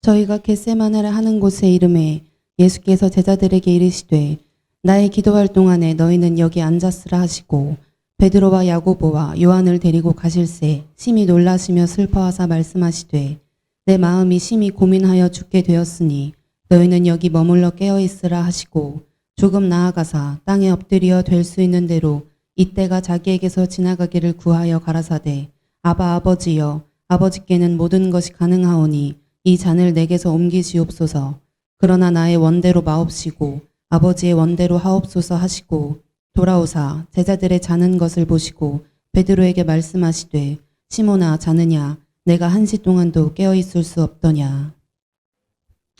저희가 겟세마네라 하는 곳에 이름에 예수께서 제자들에게 이르시되 나의 기도할 동안에 너희는 여기 앉았으라 하시고 베드로와 야고보와 요한을 데리고 가실새 심히 놀라시며 슬퍼하사 말씀하시되 내 마음이 심히 고민하여 죽게 되었으니 너희는 여기 머물러 깨어있으라 하시고 조금 나아가사 땅에 엎드려 될 수 있는 대로 이때가 자기에게서 지나가기를 구하여 가라사대 아바 아버지여 아버지께는 모든 것이 가능하오니 이 잔을 내게서 옮기시옵소서. 그러나 나의 원대로 마옵시고 아버지의 원대로 하옵소서 하시고 돌아오사 제자들의 자는 것을 보시고 베드로에게 말씀하시되 시몬아 자느냐 내가 1시 동안도 깨어있을 수 없더냐.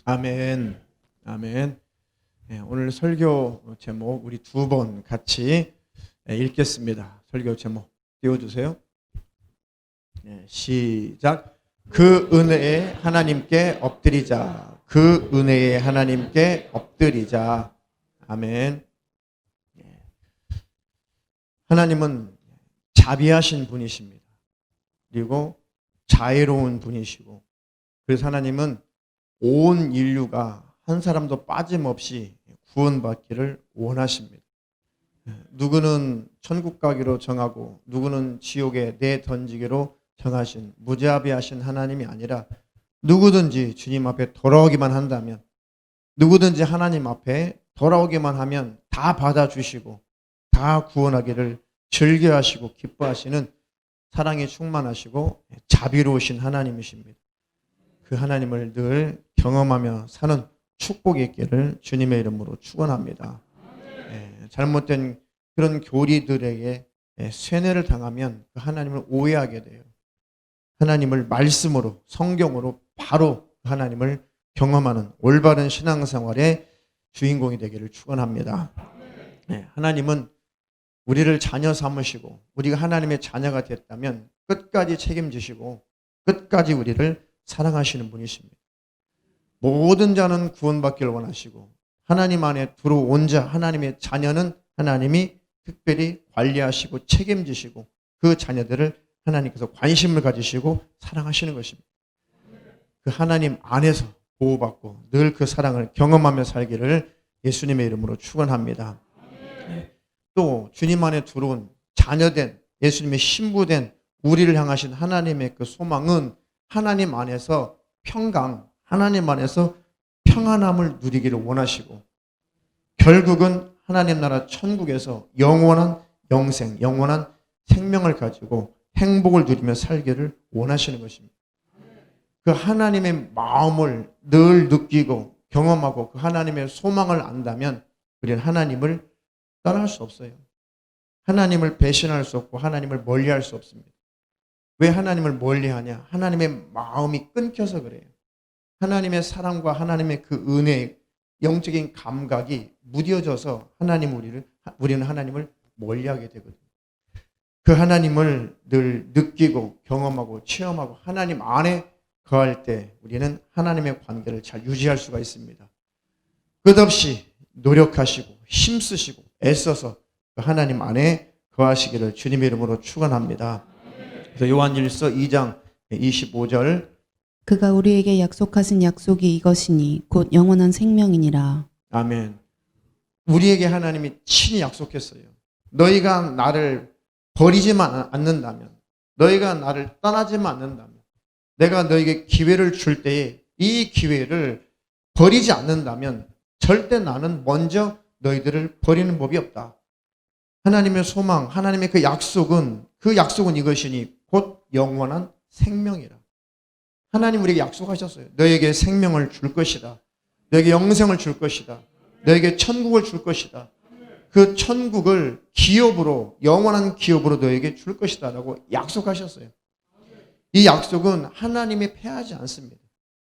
아멘. 아멘. 오늘 설교 제목 우리 2번 같이 읽겠습니다. 설교 제목 띄워주세요. 시작. 그 은혜에 하나님께 엎드리자. 그 은혜에 하나님께 엎드리자. 아멘. 하나님은 자비하신 분이십니다. 그리고 자애로운 분이시고, 그래서 하나님은 온 인류가 한 사람도 빠짐없이 구원받기를 원하십니다. 누구는 천국 가기로 정하고 누구는 지옥에 내던지기로 정하신 무자비하신 하나님이 아니라 누구든지 주님 앞에 돌아오기만 한다면, 누구든지 하나님 앞에 돌아오기만 하면 다 받아주시고 다 구원하기를 즐겨하시고 기뻐하시는 사랑이 충만하시고 자비로우신 하나님이십니다. 그 하나님을 늘 경험하며 사는 축복이 있기를 주님의 이름으로 축원합니다. 잘못된 그런 교리들에게 쇠뇌를 당하면 그 하나님을 오해하게 돼요. 하나님을 말씀으로, 성경으로 바로 하나님을 경험하는 올바른 신앙생활의 주인공이 되기를 축원합니다. 하나님은 우리를 자녀 삼으시고 우리가 하나님의 자녀가 됐다면 끝까지 책임지시고 끝까지 우리를 사랑하시는 분이십니다. 모든 자는 구원받기를 원하시고 하나님 안에 들어온 자, 하나님의 자녀는 하나님이 특별히 관리하시고 책임지시고 그 자녀들을 하나님께서 관심을 가지시고 사랑하시는 것입니다. 그 하나님 안에서 보호받고 늘 그 사랑을 경험하며 살기를 예수님의 이름으로 축원합니다. 또 주님 안에 들어온 자녀된 예수님의 신부된 우리를 향하신 하나님의 그 소망은 하나님 안에서 평강, 하나님 안에서 평안함을 누리기를 원하시고 결국은 하나님 나라 천국에서 영원한 영생, 영원한 생명을 가지고 행복을 누리며 살기를 원하시는 것입니다. 그 하나님의 마음을 늘 느끼고 경험하고 그 하나님의 소망을 안다면 우리는 하나님을 떠날 수 없어요. 하나님을 배신할 수 없고 하나님을 멀리할 수 없습니다. 왜 하나님을 멀리하냐? 하나님의 마음이 끊겨서 그래요. 하나님의 사랑과 하나님의 그 은혜, 영적인 감각이 무뎌져서 우리는 하나님을 멀리하게 되거든요. 그 하나님을 늘 느끼고 경험하고 체험하고 하나님 안에 거할 때 우리는 하나님의 관계를 잘 유지할 수가 있습니다. 끝없이 노력하시고 힘쓰시고 애써서 그 하나님 안에 거하시기를 주님의 이름으로 축원합니다. 그래서 요한일서 2장 25절 그가 우리에게 약속하신 약속이 이것이니 곧 영원한 생명이니라. 아멘. 우리에게 하나님이 친히 약속했어요. 너희가 나를 버리지만 않는다면, 너희가 나를 떠나지만 않는다면, 내가 너희에게 기회를 줄 때에 이 기회를 버리지 않는다면 절대 나는 먼저 너희들을 버리는 법이 없다. 하나님의 소망, 하나님의 그 약속은 이것이니 곧 영원한 생명이라. 하나님 우리에게 약속하셨어요. 너에게 생명을 줄 것이다. 너에게 영생을 줄 것이다. 너에게 천국을 줄 것이다. 그 천국을 기업으로, 영원한 기업으로 너에게 줄 것이다 라고 약속하셨어요. 이 약속은 하나님이 패하지 않습니다.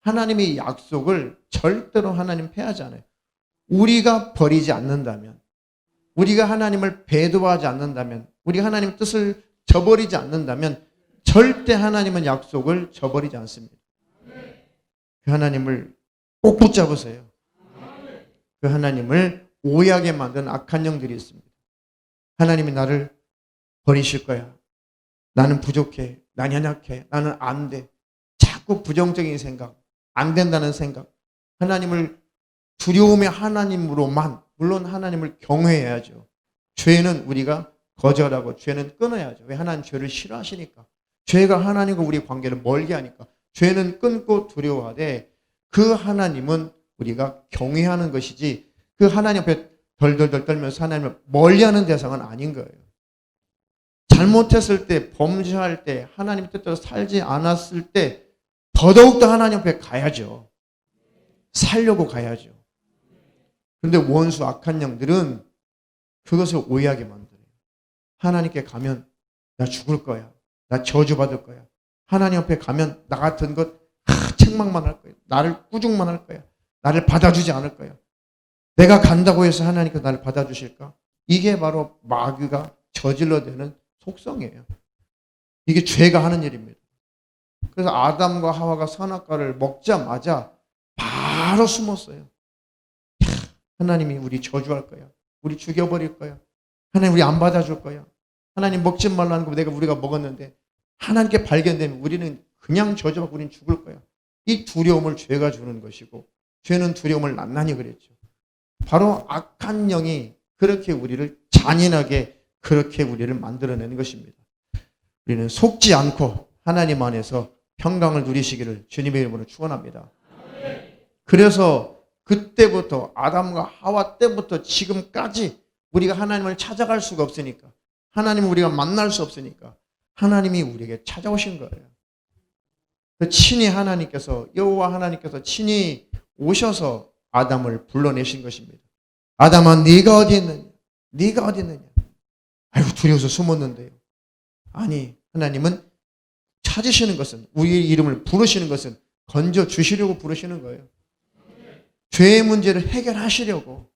하나님의 약속을 절대로 하나님 패하지 않아요. 우리가 버리지 않는다면, 우리가 하나님을 배도하지 않는다면, 우리가 하나님의 뜻을 저버리지 않는다면 절대 하나님은 약속을 저버리지 않습니다. 그 하나님을 꼭 붙잡으세요. 그 하나님을 오해하게 만든 악한 영들이 있습니다. 하나님이 나를 버리실 거야. 나는 부족해. 나는 연약해. 나는 안 돼. 자꾸 부정적인 생각, 안 된다는 생각, 하나님을 두려움의 하나님으로만, 물론 하나님을 경외해야죠. 죄는 우리가 거절하고 죄는 끊어야죠. 왜? 하나님 죄를 싫어하시니까. 죄가 하나님과 우리 관계를 멀게 하니까. 죄는 끊고 두려워하되 그 하나님은 우리가 경외하는 것이지 그 하나님 앞에 덜덜덜 떨면서 하나님을 멀리하는 대상은 아닌 거예요. 잘못했을 때, 범죄할 때, 하나님 뜻대로 살지 않았을 때 더더욱더 하나님 앞에 가야죠. 살려고 가야죠. 그런데 원수 악한 영들은 그것을 오해하게 만들어요. 하나님께 가면 나 죽을 거야. 나 저주받을 거야. 하나님 앞에 가면 나 같은 것 책망만 할 거야. 나를 꾸중만 할 거야. 나를 받아주지 않을 거야. 내가 간다고 해서 하나님께서 나를 받아주실까? 이게 바로 마귀가 저질러대는 속성이에요. 이게 죄가 하는 일입니다. 그래서 아담과 하와가 선악과를 먹자마자 바로 숨었어요. 하나님이 우리 저주할 거야. 우리 죽여버릴 거야. 하나님 우리 안 받아줄 거야. 하나님 먹지 말라는 거 우리가 먹었는데 하나님께 발견되면 우리는 그냥 저주받고 우리는 죽을 거야. 이 두려움을 죄가 주는 것이고 죄는 두려움을 낱낱이 그랬죠. 바로 악한 영이 그렇게 우리를 잔인하게 그렇게 우리를 만들어내는 것입니다. 우리는 속지 않고 하나님 안에서 평강을 누리시기를 주님의 이름으로 축원합니다. 그래서 그때부터 아담과 하와 때부터 지금까지 우리가 하나님을 찾아갈 수가 없으니까 하나님을 우리가 만날 수 없으니까 하나님이 우리에게 찾아오신 거예요. 친히 하나님께서 여호와 하나님께서 친히 오셔서 아담을 불러내신 것입니다. 아담아 네가 어디 있느냐? 네가 어디 있느냐? 아이고 두려워서 숨었는데요. 아니 하나님은 찾으시는 것은 우리의 이름을 부르시는 것은 건져 주시려고 부르시는 거예요. 죄의 문제를 해결하시려고.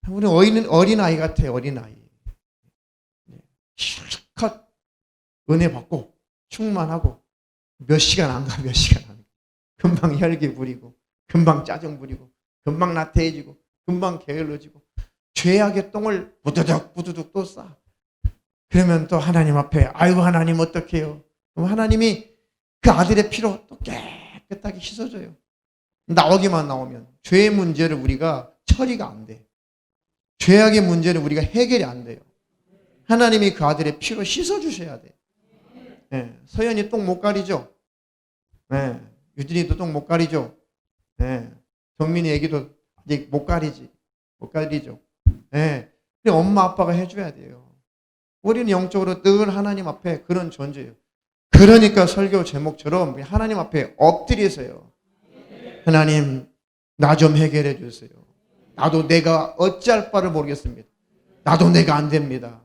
우리 어린아이 같아요. 어린아이. 실컷 은혜 받고 충만하고 몇 시간 안 가. 몇 시간 안 가. 금방 혈기 부리고 금방 짜증 부리고 금방 나태해지고 금방 게을러지고 죄악의 똥을 부두둑 부두둑 또 싸. 그러면 또 하나님 앞에 아이고 하나님 어떡해요. 그럼 하나님이 그 아들의 피로 또 깨끗하게 씻어줘요. 나오기만 나오면 죄의 문제를 우리가 처리가 안 돼. 죄악의 문제는 우리가 해결이 안 돼요. 하나님이 그 아들의 피로 씻어주셔야 돼. 네, 서연이 똥 못 가리죠? 네, 유진이도 똥 못 가리죠? 네, 정민이 애기도 아직 못 가리지. 못 가리죠? 네, 엄마 아빠가 해줘야 돼요. 우리는 영적으로 늘 하나님 앞에 그런 존재예요. 그러니까 설교 제목처럼 하나님 앞에 엎드리세요. 하나님 나 좀 해결해 주세요. 나도 내가 어찌할 바를 모르겠습니다. 나도 내가 안 됩니다.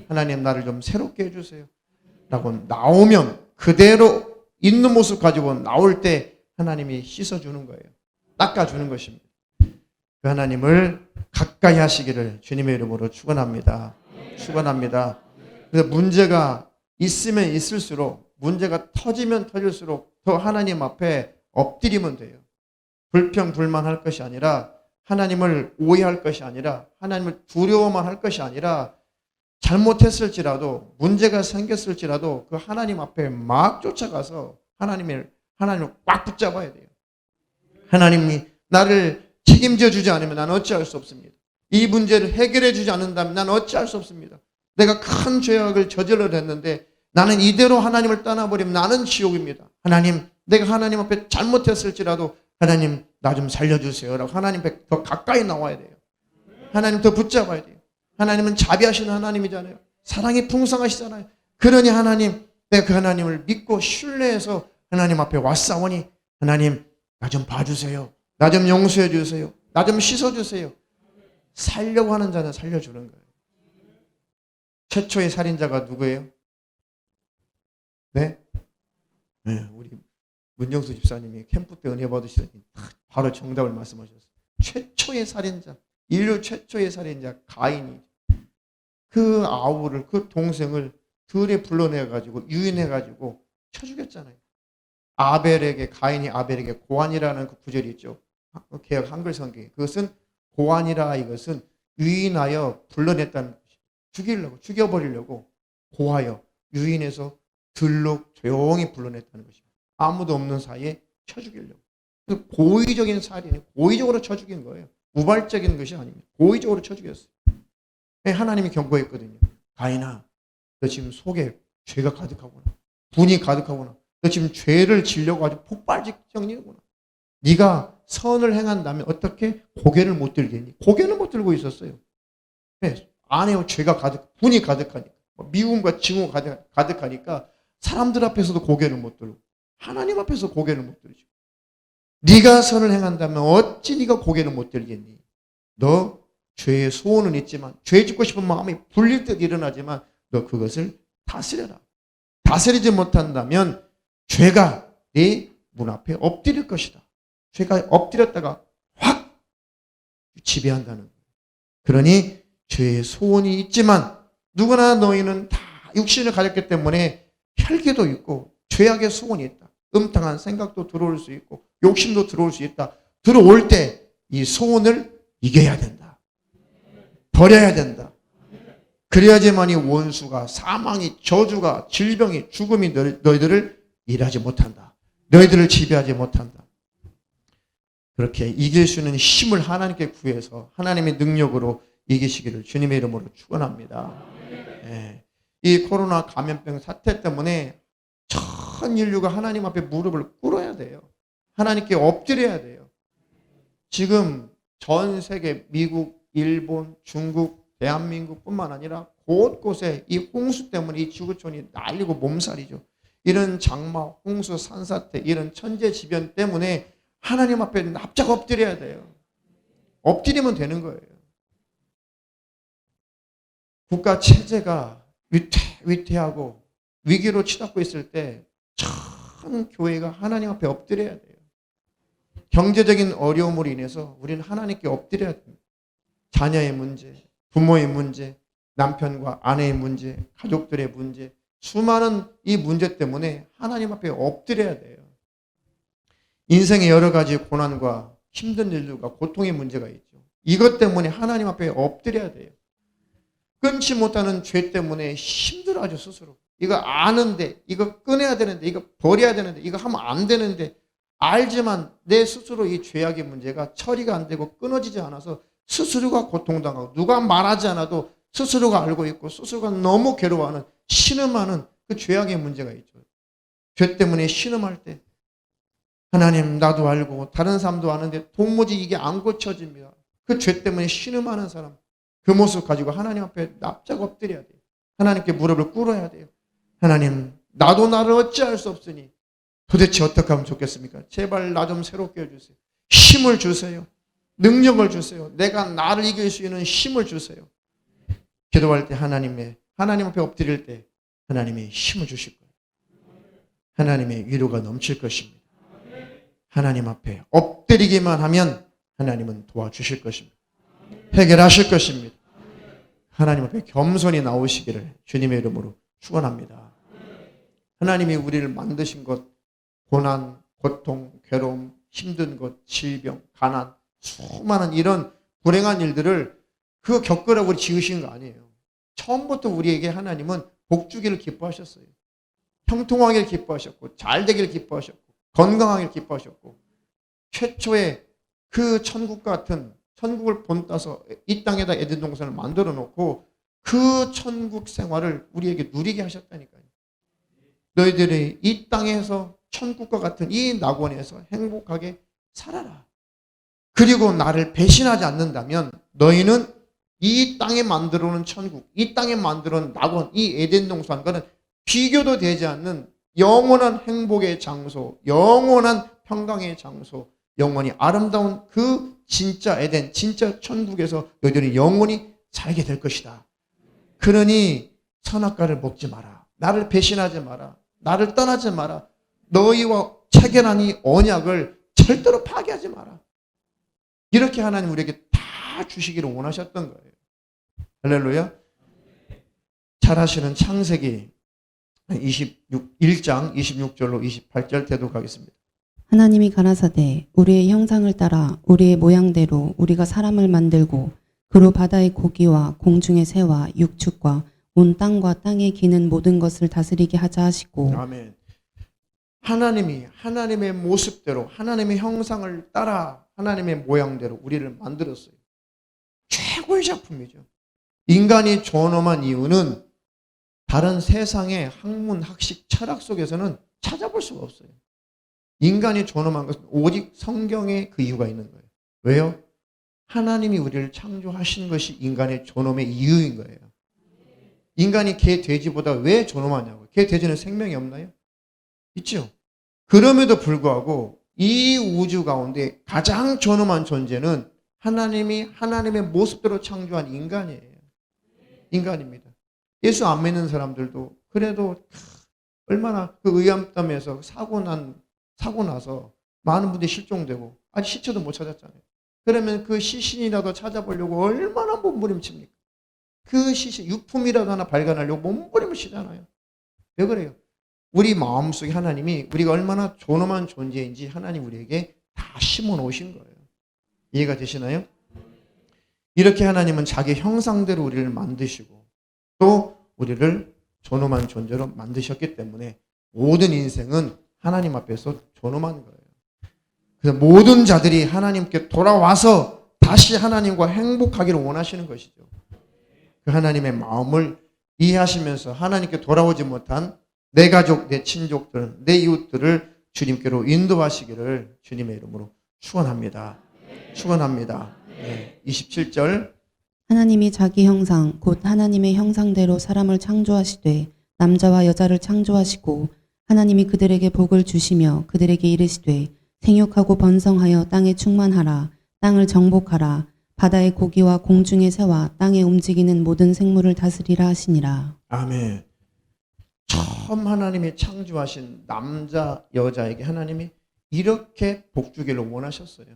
하나님 나를 좀 새롭게 해주세요. 라고 나오면 그대로 있는 모습 가지고 나올 때 하나님이 씻어주는 거예요. 닦아주는 것입니다. 그 하나님을 가까이 하시기를 주님의 이름으로 축원합니다. 축원합니다. 그래서 문제가 있으면 있을수록 문제가 터지면 터질수록 더 하나님 앞에 엎드리면 돼요. 불평불만할 것이 아니라 하나님을 오해할 것이 아니라 하나님을 두려워만 할 것이 아니라 잘못했을지라도 문제가 생겼을지라도 그 하나님 앞에 막 쫓아가서 하나님을 꽉 붙잡아야 돼요. 하나님이 나를 책임져 주지 않으면 나는 어찌할 수 없습니다. 이 문제를 해결해 주지 않는다면 나는 어찌할 수 없습니다. 내가 큰 죄악을 저질러냈는데 나는 이대로 하나님을 떠나버리면 나는 지옥입니다. 하나님 내가 하나님 앞에 잘못했을지라도 하나님 나 좀 살려주세요 라고 하나님 앞에 더 가까이 나와야 돼요. 하나님 더 붙잡아야 돼요. 하나님은 자비하시는 하나님이잖아요. 사랑이 풍성하시잖아요. 그러니 하나님 내가 그 하나님을 믿고 신뢰해서 하나님 앞에 왔사오니 하나님 나 좀 봐주세요. 나 좀 용서해 주세요. 나 좀 씻어주세요. 살려고 하는 자는 살려주는 거예요. 최초의 살인자가 누구예요? 네? 네, 우리 문정수 집사님이 캠프 때 은혜 받으시더니 바로 정답을 말씀하셨어요. 최초의 살인자, 인류 최초의 살인자 가인이 그 아우를 그 동생을 들에 불러내가지고 유인해가지고 쳐 죽였잖아요. 가인이 아벨에게 고안이라는 그 구절이 있죠. 개역 한글 성경에 그것은 고안이라 이것은 유인하여 불러냈다는 것이 죽이려고 죽여버리려고 고하여 유인해서 들로 조용히 불러냈다는 것입니다. 아무도 없는 사이에 쳐 죽이려고. 그래서 고의적인 살인이 고의적으로 쳐 죽인 거예요. 우발적인 것이 아닙니다. 고의적으로 쳐 죽였어요. 하나님이 경고했거든요. 가인아, 너 지금 속에 죄가 가득하구나. 분이 가득하구나. 너 지금 죄를 지려고 아주 폭발적이구나. 네가 선을 행한다면 어떻게 고개를 못 들겠니? 고개는 못 들고 있었어요. 안에 죄가 가득, 분이 가득하니까, 미움과 증오가 가득하니까 사람들 앞에서도 고개를 못 들고 하나님 앞에서 고개를 못 들죠. 네가 선을 행한다면 어찌 네가 고개를 못 들겠니? 너 죄의 소원은 있지만, 죄 짓고 싶은 마음이 불릴 듯 일어나지만 너 그것을 다스려라. 다스리지 못한다면 죄가 네 문 앞에 엎드릴 것이다. 죄가 엎드렸다가 확 지배한다는 거예요. 그러니 죄의 소원이 있지만 누구나 너희는 다 육신을 가졌기 때문에 혈기도 있고 죄악의 소원이 있다. 음탕한 생각도 들어올 수 있고 욕심도 들어올 수 있다. 들어올 때 이 소원을 이겨야 된다. 버려야 된다. 그래야지만 이 원수가, 사망이, 저주가, 질병이, 죽음이 너희들을 일하지 못한다. 너희들을 지배하지 못한다. 그렇게 이길 수 있는 힘을 하나님께 구해서 하나님의 능력으로 이기시기를 주님의 이름으로 축원합니다. 예. 이 코로나 감염병 사태 때문에 전 인류가 하나님 앞에 무릎을 꿇어야 돼요. 하나님께 엎드려야 돼요. 지금 전 세계 미국, 일본, 중국, 대한민국뿐만 아니라 곳곳에 이 홍수 때문에 이 지구촌이 난리고 몸살이죠. 이런 장마, 홍수, 산사태, 이런 천재지변 때문에 하나님 앞에 납작 엎드려야 돼요. 엎드리면 되는 거예요. 국가 체제가 위태하고 위기로 치닫고 있을 때 전 교회가 하나님 앞에 엎드려야 돼요. 경제적인 어려움으로 인해서 우리는 하나님께 엎드려야 됩니다. 자녀의 문제, 부모의 문제, 남편과 아내의 문제, 가족들의 문제, 수많은 이 문제 때문에 하나님 앞에 엎드려야 돼요. 인생의 여러 가지 고난과 힘든 일들과 고통의 문제가 있죠. 이것 때문에 하나님 앞에 엎드려야 돼요. 끊지 못하는 죄 때문에 힘들어하죠, 스스로. 이거 아는데, 이거 끊어야 되는데, 이거 버려야 되는데, 이거 하면 안 되는데, 알지만 내 스스로 이 죄악의 문제가 처리가 안 되고 끊어지지 않아서 스스로가 고통당하고 누가 말하지 않아도 스스로가 알고 있고 스스로가 너무 괴로워하는, 신음하는 그 죄악의 문제가 있죠. 죄 때문에 신음할 때 하나님, 나도 알고 다른 사람도 아는데 도무지 이게 안 고쳐집니다. 그 죄 때문에 신음하는 사람, 그 모습 가지고 하나님 앞에 납작 엎드려야 돼요. 하나님께 무릎을 꿇어야 돼요. 하나님, 나도 나를 어찌할 수 없으니 도대체 어떻게 하면 좋겠습니까? 제발 나 좀 새롭게 해주세요. 힘을 주세요. 능력을 주세요. 내가 나를 이길 수 있는 힘을 주세요. 기도할 때 하나님 앞에 엎드릴 때 하나님이 힘을 주실 거예요. 하나님의 위로가 넘칠 것입니다. 하나님 앞에 엎드리기만 하면 하나님은 도와주실 것입니다. 해결하실 것입니다. 하나님 앞에 겸손히 나오시기를 주님의 이름으로 축원합니다. 하나님이 우리를 만드신 것, 고난, 고통, 괴로움, 힘든 것, 질병, 가난, 수많은 이런 불행한 일들을 그거 겪으라고 우리 지으신 거 아니에요. 처음부터 우리에게 하나님은 복 주기를 기뻐하셨어요. 형통하기를 기뻐하셨고, 잘 되기를 기뻐하셨고, 건강하기를 기뻐하셨고, 최초의 그 천국 같은 천국을 본따서 이 땅에다 에덴 동산을 만들어 놓고 그 천국 생활을 우리에게 누리게 하셨다니까요. 너희들이 이 땅에서 천국과 같은 이 낙원에서 행복하게 살아라. 그리고 나를 배신하지 않는다면 너희는 이 땅에 만들어 놓은 천국, 이 땅에 만들어 놓은 낙원, 이 에덴 동산과는 비교도 되지 않는 영원한 행복의 장소, 영원한 평강의 장소, 영원히 아름다운 그 진짜 에덴, 진짜 천국에서 너희들이 영원히 살게 될 것이다. 그러니 선악과를 먹지 마라. 나를 배신하지 마라. 나를 떠나지 마라. 너희와 체결한 이 언약을 절대로 파괴하지 마라. 이렇게 하나님 우리에게 다 주시기를 원하셨던 거예요. 할렐루야. 잘 아시는 창세기 1장 26절로 28절 되도록하겠습니다. 하나님이 가라사대 우리의 형상을 따라 우리의 모양대로 우리가 사람을 만들고 그로 바다의 고기와 공중의 새와 육축과 온 땅과 땅에 기는 모든 것을 다스리게 하자 하시고. 아멘. 하나님이 하나님의 모습대로 하나님의 형상을 따라 하나님의 모양대로 우리를 만들었어요. 최고의 작품이죠. 인간이 존엄한 이유는 다른 세상의 학문, 학식, 철학 속에서는 찾아볼 수가 없어요. 인간이 존엄한 것은 오직 성경에 그 이유가 있는 거예요. 왜요? 하나님이 우리를 창조하신 것이 인간의 존엄의 이유인 거예요. 인간이 개, 돼지보다 왜 존엄하냐고. 개, 돼지는 생명이 없나요? 있죠. 그럼에도 불구하고 이 우주 가운데 가장 존엄한 존재는 하나님이 하나님의 모습대로 창조한 인간이에요. 인간입니다. 예수 안 믿는 사람들도 그래도 얼마나 그 의암담에서 사고 나서 많은 분들이 실종되고 아직 시체도 못 찾았잖아요. 그러면 그 시신이라도 찾아보려고 얼마나 몸부림칩니까? 그 시신, 유품이라도 하나 발견하려고 몸부림을 치잖아요. 왜 그래요? 우리 마음속에 하나님이 우리가 얼마나 존엄한 존재인지 하나님 우리에게 다 심어 놓으신 거예요. 이해가 되시나요? 이렇게 하나님은 자기 형상대로 우리를 만드시고 또 우리를 존엄한 존재로 만드셨기 때문에 모든 인생은 하나님 앞에서 존엄한 거예요. 그래서 모든 자들이 하나님께 돌아와서 다시 하나님과 행복하기를 원하시는 것이죠. 그 하나님의 마음을 이해하시면서 하나님께 돌아오지 못한 내 가족, 내 친족들, 내 이웃들을 주님께로 인도하시기를 주님의 이름으로 축원합니다. 축원합니다. 네, 27절 하나님이 자기 형상 곧 하나님의 형상대로 사람을 창조하시되 남자와 여자를 창조하시고 하나님이 그들에게 복을 주시며 그들에게 이르시되 생육하고 번성하여 땅에 충만하라 땅을 정복하라 바다의 고기와 공중의 새와 땅에 움직이는 모든 생물을 다스리라 하시니라. 아멘. 처음 하나님이 창조하신 남자, 여자에게 하나님이 이렇게 복 주기를 원하셨어요.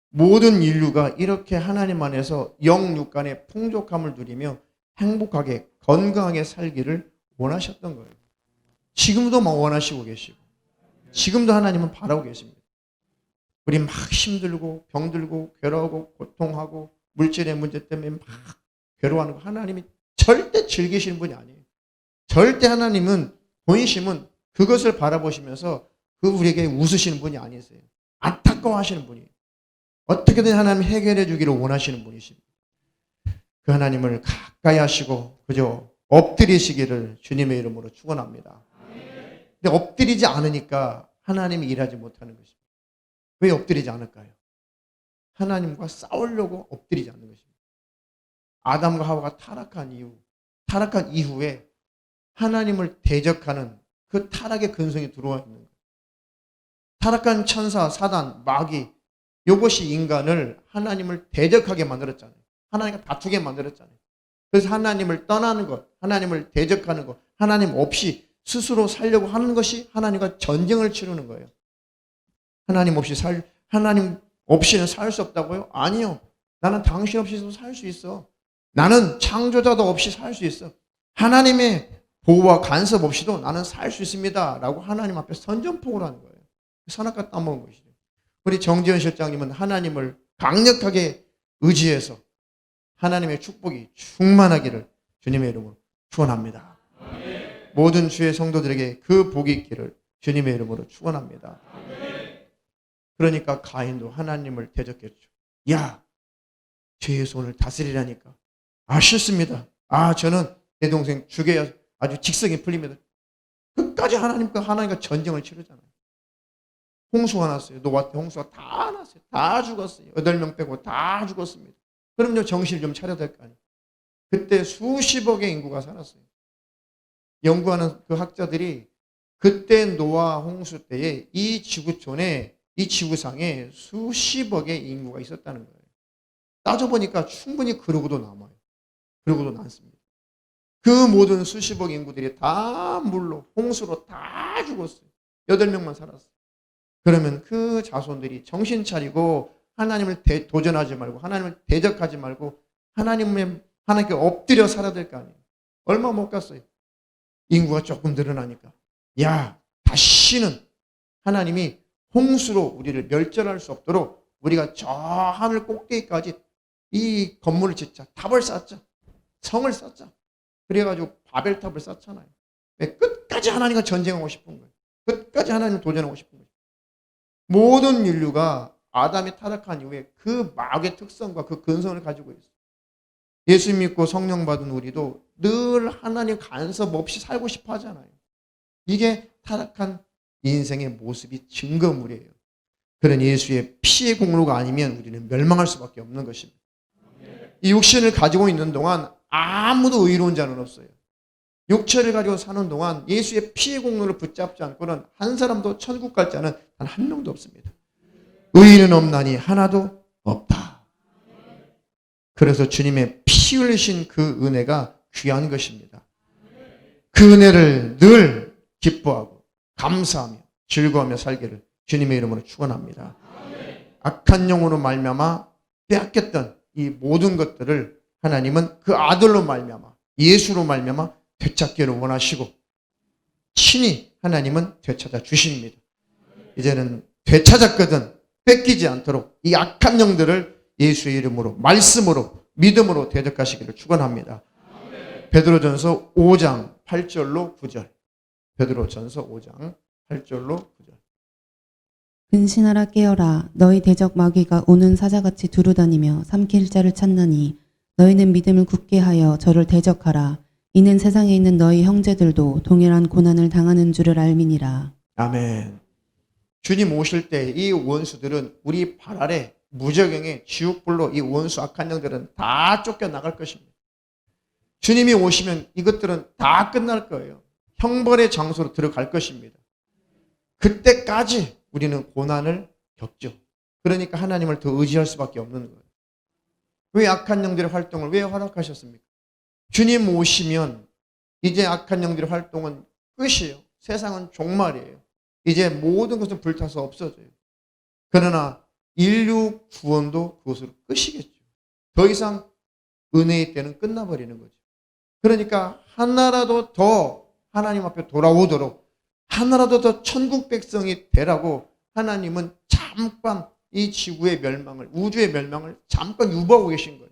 모든 인류가 이렇게 하나님 안에서 영육간의 풍족함을 누리며 행복하게 건강하게 살기를 원하셨던 거예요. 지금도 막 원하시고 계시고 지금도 하나님은 바라고 계십니다. 우리 막 힘들고 병들고 괴로워하고 고통하고 물질의 문제 때문에 막 괴로워하는 거 하나님이 절대 즐기시는 분이 아니에요. 절대 하나님은 본심은 그것을 바라보시면서 그 우리에게 웃으시는 분이 아니세요. 안타까워하시는 분이에요. 어떻게든 하나님 해결해 주기를 원하시는 분이십니다. 그 하나님을 가까이 하시고 그저 엎드리시기를 주님의 이름으로 축원합니다. 근데 엎드리지 않으니까 하나님이 일하지 못하는 것입니다. 왜 엎드리지 않을까요? 하나님과 싸우려고 엎드리지 않는 것입니다. 아담과 하와가 타락한 이후에 하나님을 대적하는 그 타락의 근성이 들어와 있는 거예요. 타락한 천사, 사단, 마귀 이것이 인간을 하나님을 대적하게 만들었잖아요. 하나님과 다투게 만들었잖아요. 그래서 하나님을 떠나는 것, 하나님을 대적하는 것, 하나님 없이 스스로 살려고 하는 것이 하나님과 전쟁을 치르는 거예요. 하나님 없이는 살 수 없다고요? 아니요. 나는 당신 없이도 살 수 있어. 나는 창조자도 없이 살 수 있어. 하나님의 보호와 간섭 없이도 나는 살 수 있습니다. 라고 하나님 앞에 선전포고를 하는 거예요. 선악과 따먹은 것이죠. 우리 정지현 실장님은 하나님을 강력하게 의지해서 하나님의 축복이 충만하기를 주님의 이름으로 축원합니다. 모든 주의 성도들에게 그 복이 있기를 주님의 이름으로 축원합니다. 그러니까 가인도 하나님을 대적했죠. 야, 죄의 손을 다스리라니까. 싫습니다. 저는 내 동생 죽여야 아주 직성이 풀립니다. 끝까지 하나님과 전쟁을 치르잖아요. 홍수가 났어요. 노아 때 홍수가 다 났어요. 다 죽었어요. 8명 빼고 다 죽었습니다. 그럼요, 정신을 좀 차려야 될 거 아니에요. 그때 수십억의 인구가 살았어요. 연구하는 그 학자들이 그때 노아 홍수 때에 이 지구촌에 이 지구상에 수십억의 인구가 있었다는 거예요. 따져보니까 충분히 그러고도 남아요. 그러고도 남습니다. 그 모든 수십억 인구들이 다 물로 홍수로 다 죽었어요. 8명만 살았어요. 그러면 그 자손들이 정신 차리고 하나님을 도전하지 말고 하나님을 대적하지 말고 하나님께 엎드려 살아야 될 거 아니에요. 얼마 못 갔어요. 인구가 조금 늘어나니까. 다시는 하나님이 홍수로 우리를 멸절할 수 없도록 우리가 저 하늘 꼭대기까지 이 건물을 짓자. 탑을 쌓자. 성을 쌓자. 그래가지고 바벨탑을 쌓잖아요. 끝까지 하나님과 전쟁하고 싶은 거예요. 끝까지 하나님 도전하고 싶은 거죠. 모든 인류가 아담이 타락한 이후에 그 마귀의 특성과 그 근성을 가지고 있어요. 예수 믿고 성령 받은 우리도 늘 하나님 간섭 없이 살고 싶어 하잖아요. 이게 타락한 인생의 모습이 증거물이에요. 그런 예수의 피의 공로가 아니면 우리는 멸망할 수밖에 없는 것입니다. 이 육신을 가지고 있는 동안 아무도 의로운 자는 없어요. 육체를 가지고 사는 동안 예수의 피의 공로를 붙잡지 않고는 한 사람도 천국 갈 자는 단 한 명도 없습니다. 의인은 없나니 하나도 없다. 그래서 주님의 피 흘리신 그 은혜가 귀한 것입니다. 그 은혜를 늘 기뻐하고 감사하며 즐거워하며 살기를 주님의 이름으로 축원합니다. 악한 영으로 말미암아 빼앗겼던 이 모든 것들을 하나님은 그 아들로 말미암아 예수로 말미암아 되찾기를 원하시고 친히 하나님은 되찾아 주십니다. 이제는 되찾았거든 뺏기지 않도록 이 악한 영들을 예수의 이름으로 말씀으로 믿음으로 대적하시기를 축원합니다. 베드로전서 5장 8절로 9절. 베드로전서 5장 8절로 9절. 근신하라 깨어라 너희 대적 마귀가 오는 사자같이 두루다니며 삼킬 자를 찾나니 너희는 믿음을 굳게 하여 저를 대적하라. 이는 세상에 있는 너희 형제들도 동일한 고난을 당하는 줄을 알미니라. 아멘. 주님 오실 때 이 원수들은 우리 발 아래 무저경의 지옥불로 이 원수 악한 영들은 다 쫓겨나갈 것입니다. 주님이 오시면 이것들은 다 끝날 거예요. 형벌의 장소로 들어갈 것입니다. 그때까지 우리는 고난을 겪죠. 그러니까 하나님을 더 의지할 수밖에 없는 거예요. 왜 악한 영들의 활동을 왜 허락하셨습니까? 주님 오시면 이제 악한 영들의 활동은 끝이에요. 세상은 종말이에요. 이제 모든 것은 불타서 없어져요. 그러나 인류 구원도 그것으로 끝이겠죠. 더 이상 은혜의 때는 끝나버리는 거죠. 그러니까 하나라도 더 하나님 앞에 돌아오도록 하나라도 더 천국 백성이 되라고 하나님은 잠깐 이 지구의 멸망을 우주의 멸망을 잠깐 유보하고 계신 거예요.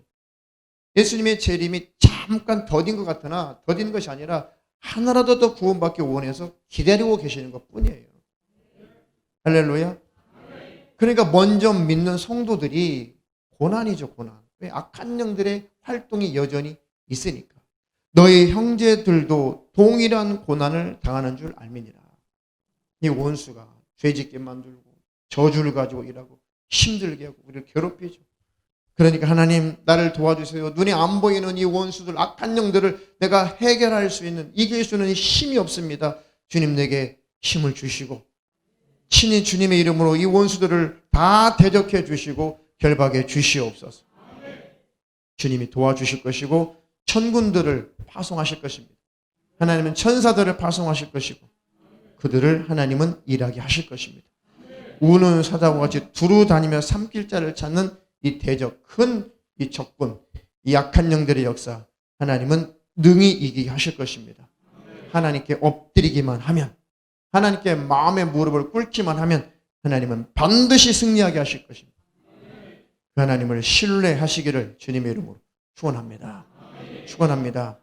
예수님의 재림이 잠깐 더딘 것 같으나 더딘 것이 아니라 하나라도 더 구원받기 원해서 기다리고 계시는 것뿐이에요. 할렐루야. 그러니까 먼저 믿는 성도들이 고난이죠. 고난. 왜? 악한 영들의 활동이 여전히 있으니까. 너희 형제들도 동일한 고난을 당하는 줄 알미니라. 이 원수가 죄짓게 만들고 저주를 가지고 일하고 힘들게 하고 우리를 괴롭히죠. 그러니까 하나님 나를 도와주세요. 눈에 안 보이는 이 원수들 악한 영들을 내가 해결할 수 있는 이길 수 있는 힘이 없습니다. 주님 내게 힘을 주시고 친히 주님의 이름으로 이 원수들을 다 대적해 주시고 결박해 주시옵소서. 주님이 도와주실 것이고 천군들을 파송하실 것입니다. 하나님은 천사들을 파송하실 것이고 그들을 하나님은 일하게 하실 것입니다. 우는 사자와 같이 두루 다니며 삼킬 자를 찾는 이 대적 큰 이 적군 이 악한 영들의 역사 하나님은 능히 이기게 하실 것입니다. 하나님께 엎드리기만 하면 하나님께 마음의 무릎을 꿇기만 하면 하나님은 반드시 승리하게 하실 것입니다. 그 하나님을 신뢰하시기를 주님의 이름으로 축원합니다. 축원합니다.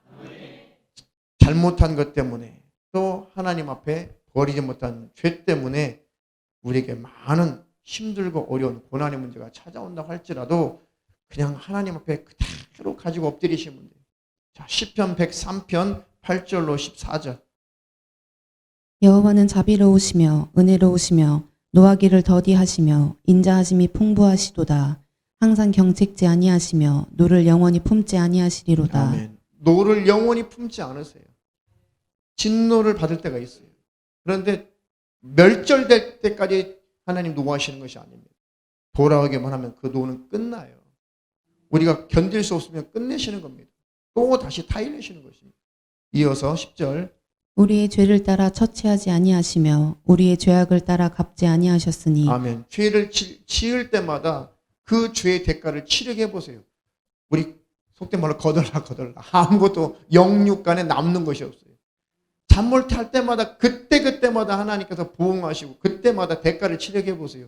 잘못한 것 때문에 또 하나님 앞에 버리지 못한 죄 때문에 우리에게 많은 힘들고 어려운 고난의 문제가 찾아온다고 할지라도 그냥 하나님 앞에 그대로 가지고 엎드리시면 돼요. 자, 시편 103편 8절로 14절. 여호와는 자비로우시며 은혜로우시며 노하기를 더디하시며 인자하심이 풍부하시도다. 항상 경책지 아니하시며 노를 영원히 품지 아니하시리로다. 아멘. 노를 영원히 품지 않으세요. 진노를 받을 때가 있어요. 그런데 멸절될 때까지 하나님 노하시는 것이 아닙니다. 돌아오기만 하면 그 노는 끝나요. 우리가 견딜 수 없으면 끝내시는 겁니다. 또 다시 타일내시는 것입니다. 이어서 10절. 우리의 죄를 따라 처치하지 아니하시며 우리의 죄악을 따라 갚지 아니하셨으니. 아멘. 죄를 지을 때마다 그 죄의 대가를 치르게 해보세요. 우리 속된 말로 거덜나 아무것도 영육간에 남는 것이 없어요. 잠못할 때마다 그때마다 하나님께서 보응하시고 그때마다 대가를 치르게 해보세요.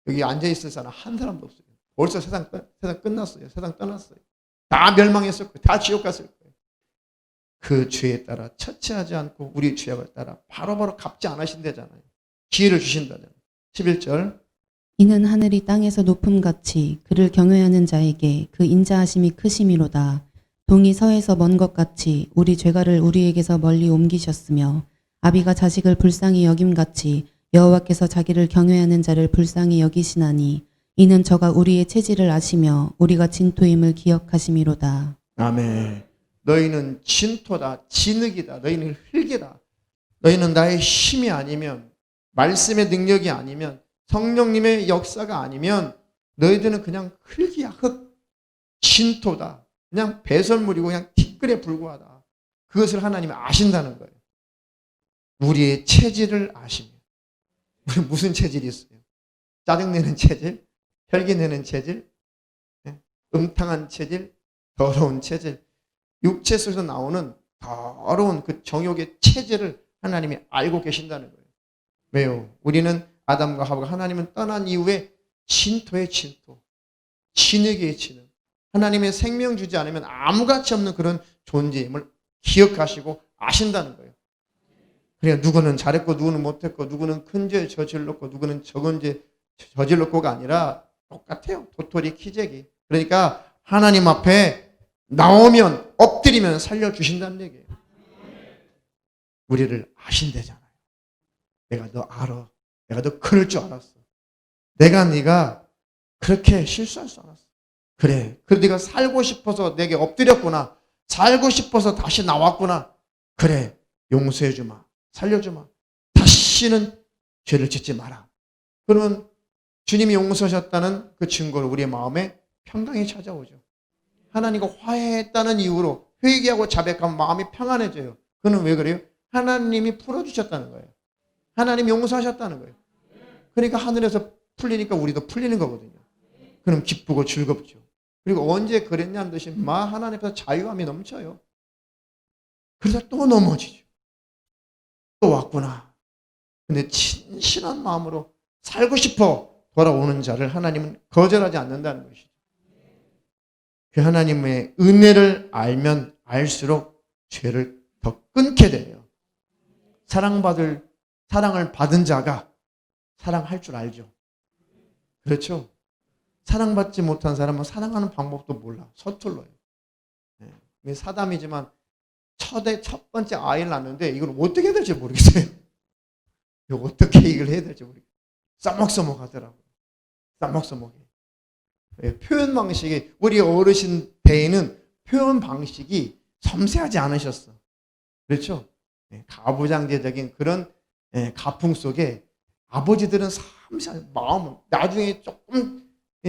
여기 앉아있을 사람 한 사람도 없어요. 벌써 세상 끝났어요. 세상 떠났어요. 다 멸망했을 거예요. 다 지옥 갔을 거예요. 그 죄에 따라 처치하지 않고 우리 죄악을 따라 바로바로 갚지 않으신다잖아요. 기회를 주신다잖아요. 11절. 이는 하늘이 땅에서 높음같이 그를 경외하는 자에게 그 인자하심이 크심이로다. 동이 서에서 먼 것 같이 우리 죄가를 우리에게서 멀리 옮기셨으며 아비가 자식을 불쌍히 여김같이 여호와께서 자기를 경외하는 자를 불쌍히 여기시나니 이는 저가 우리의 체질을 아시며 우리가 진토임을 기억하심이로다. 아멘. 너희는 진토다, 진흙이다, 너희는 흙이다. 너희는 나의 힘이 아니면, 말씀의 능력이 아니면, 성령님의 역사가 아니면 너희들은 그냥 흙이야, 흙. 진토다. 그냥 배설물이고 그냥 티끌에 불과하다. 그것을 하나님이 아신다는 거예요. 우리의 체질을 아시며. 우리 무슨 체질이 있어요? 짜증내는 체질, 혈기내는 체질, 음탕한 체질, 더러운 체질. 육체 속에서 나오는 더러운 그 정욕의 체질을 하나님이 알고 계신다는 거예요. 왜요? 우리는 아담과 하와가 하나님을 떠난 이후에 진토의 진토, 진흙의 진흙, 하나님의 생명 주지 않으면 아무가치 없는 그런 존재임을 기억하시고 아신다는 거예요. 그러니까 누구는 잘했고 누구는 못했고 누구는 큰 죄 저질렀고 누구는 적은 죄 저질렀고가 아니라 똑같아요. 도토리 키재기. 그러니까 하나님 앞에 나오면 엎드리면 살려주신다는 얘기예요. 우리를 아신대잖아요. 내가 너 알아. 내가 너 그럴 줄 알았어. 내가 네가 그렇게 실수할 줄 알았어. 그래. 그래 네가 살고 싶어서 내게 엎드렸구나. 살고 싶어서 다시 나왔구나. 그래. 용서해 주마. 살려 주마. 다시는 죄를 짓지 마라. 그러면 주님이 용서하셨다는 그 증거로 우리의 마음에 평강이 찾아오죠. 하나님과 화해했다는 이유로 회개하고 자백하면 마음이 평안해져요. 그는 왜 그래요? 하나님이 풀어주셨다는 거예요. 하나님이 용서하셨다는 거예요. 그러니까 하늘에서 풀리니까 우리도 풀리는 거거든요. 그럼 기쁘고 즐겁죠. 그리고 언제 그랬냐는 듯이 하나님 앞에서 자유함이 넘쳐요. 그러다 또 넘어지죠. 또 왔구나. 근데 진실한 마음으로 살고 싶어 돌아오는 자를 하나님은 거절하지 않는다는 것이죠. 그 하나님의 은혜를 알면 알수록 죄를 더 끊게 돼요. 사랑을 받은 자가 사랑할 줄 알죠. 그렇죠? 사랑받지 못한 사람은 사랑하는 방법도 몰라. 서툴러요. 네. 사담이지만 첫 번째 아이를 낳는데 이걸 어떻게 해야 될지 모르겠어요. 이거 어떻게 이걸 해야 될지 모르겠어요. 써먹써먹 하더라고요. 써먹써먹. 표현 방식이 우리 어르신 때에는 표현 방식이 섬세하지 않으셨어. 그렇죠? 가부장제적인 그런 가풍 속에 아버지들은 섬세한 마음을 나중에 조금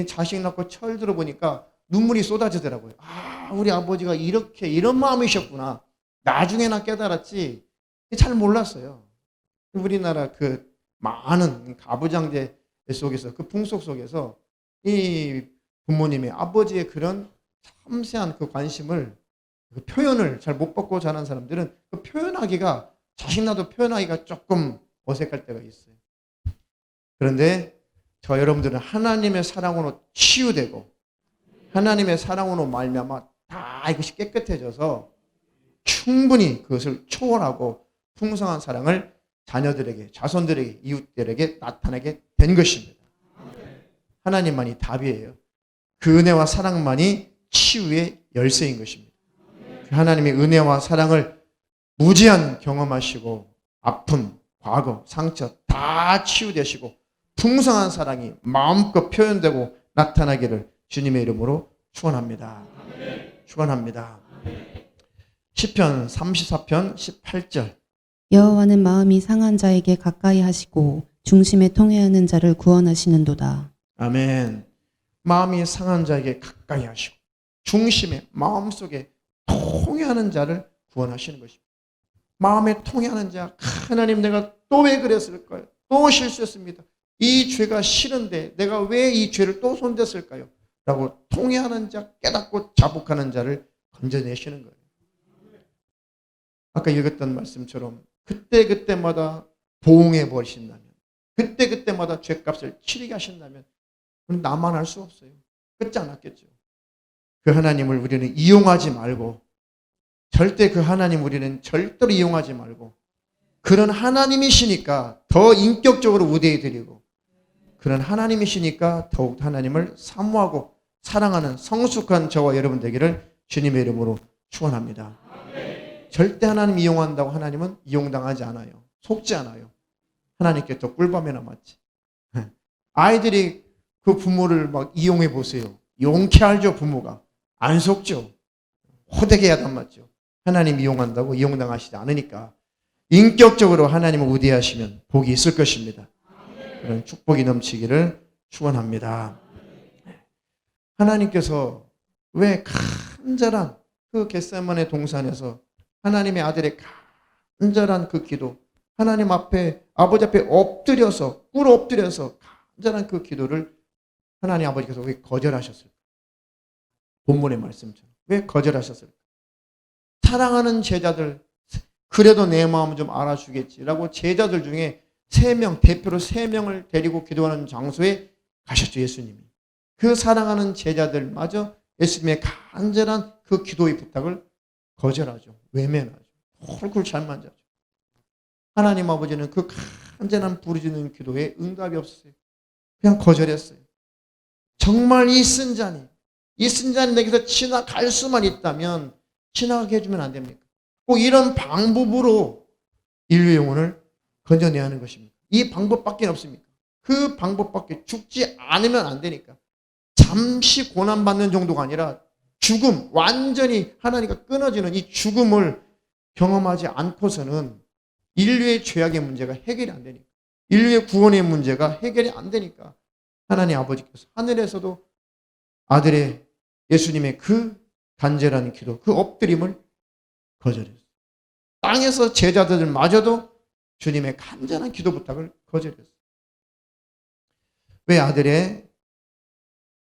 자식 낳고 철 들어보니까 눈물이 쏟아지더라고요. 아, 우리 아버지가 이런 마음이셨구나. 나중에나 깨달았지 잘 몰랐어요. 우리나라 그 많은 가부장제 속에서 그 풍속 속에서 이 부모님의 아버지의 그런 섬세한 그 관심을 그 표현을 잘 못 받고 자란 사람들은 그 표현하기가 자식 나도 표현하기가 조금 어색할 때가 있어요. 그런데 저 여러분들은 하나님의 사랑으로 치유되고 하나님의 사랑으로 말미암아 다 이것이 깨끗해져서 충분히 그것을 초월하고 풍성한 사랑을 자녀들에게, 자손들에게, 이웃들에게 나타내게 된 것입니다. 하나님만이 답이에요. 그 은혜와 사랑만이 치유의 열쇠인 것입니다. 하나님의 은혜와 사랑을 무제한 경험하시고 아픔, 과거, 상처 다 치유되시고 풍성한 사랑이 마음껏 표현되고 나타나기를 주님의 이름으로 축원합니다. 축원합니다. 시편 34편 18절. 여호와는 마음이 상한 자에게 가까이 하시고 중심에 통회하는 자를 구원하시는도다. 아멘. 마음이 상한 자에게 가까이 하시고 중심에 마음속에 통회하는 자를 구원하시는 것입니다. 마음에 통회하는 자, 하나님 내가 또 왜 그랬을까요? 또 실수했습니다. 이 죄가 싫은데 내가 왜 이 죄를 또 손댔을까요? 라고 통회하는 자, 깨닫고 자복하는 자를 건져내시는 거예요. 아까 읽었던 말씀처럼 그때그때마다 보응해 버리신다면, 그때그때마다 죄값을 치르게 하신다면 우리는 나만 할 수 없어요. 끝장났겠죠. 그 하나님을 우리는 이용하지 말고 절대 그 하나님 우리는 절대로 이용하지 말고 그런 하나님이시니까 더 인격적으로 우대해 드리고 그런 하나님이시니까 더욱 하나님을 사모하고 사랑하는 성숙한 저와 여러분 되기를 주님의 이름으로 축원합니다. 절대 하나님 이용한다고 하나님은 이용당하지 않아요. 속지 않아요. 하나님께 또 꿀밤에 남았지. 아이들이 그 부모를 막 이용해 보세요. 용케 부모가. 안 속죠. 호되게 하단 맞죠. 하나님 이용한다고 이용당하시지 않으니까 인격적으로 하나님을 우대하시면 복이 있을 것입니다. 그런 축복이 넘치기를 축원합니다. 하나님께서 왜 간절한 그 겟세마네 동산에서 하나님의 아들의 간절한 그 기도, 하나님 앞에 아버지 앞에 엎드려서 꿇어 엎드려서 간절한 그 기도를 하나님 아버지께서 왜 거절하셨을까? 본문의 말씀처럼 왜 거절하셨을까? 사랑하는 제자들 그래도 내 마음을 좀 알아주겠지라고 제자들 중에 3명 대표로 3명을 데리고 기도하는 장소에 가셨죠. 예수님이. 그 사랑하는 제자들마저 예수님의 간절한 그 기도의 부탁을 거절하죠. 외면하죠. 홀굴 잘 만져죠. 하나님 아버지는 그 간절한 부르짖는 기도에 응답이 없었어요. 그냥 거절했어요. 정말 이 쓴자니 내게서 지나갈 수만 있다면 지나가게 해주면 안 됩니까? 꼭 이런 방법으로 인류의 영혼을 건져내야 하는 것입니다. 이 방법밖에 없습니까? 그 방법밖에 죽지 않으면 안 되니까. 잠시 고난받는 정도가 아니라 죽음, 완전히 하나님과 끊어지는 이 죽음을 경험하지 않고서는 인류의 죄악의 문제가 해결이 안 되니까. 인류의 구원의 문제가 해결이 안 되니까 하나님 아버지께서 하늘에서도 아들의 예수님의 그 간절한 기도, 그 엎드림을 거절했어요. 땅에서 제자들마저도 주님의 간절한 기도 부탁을 거절했어요. 왜 아들의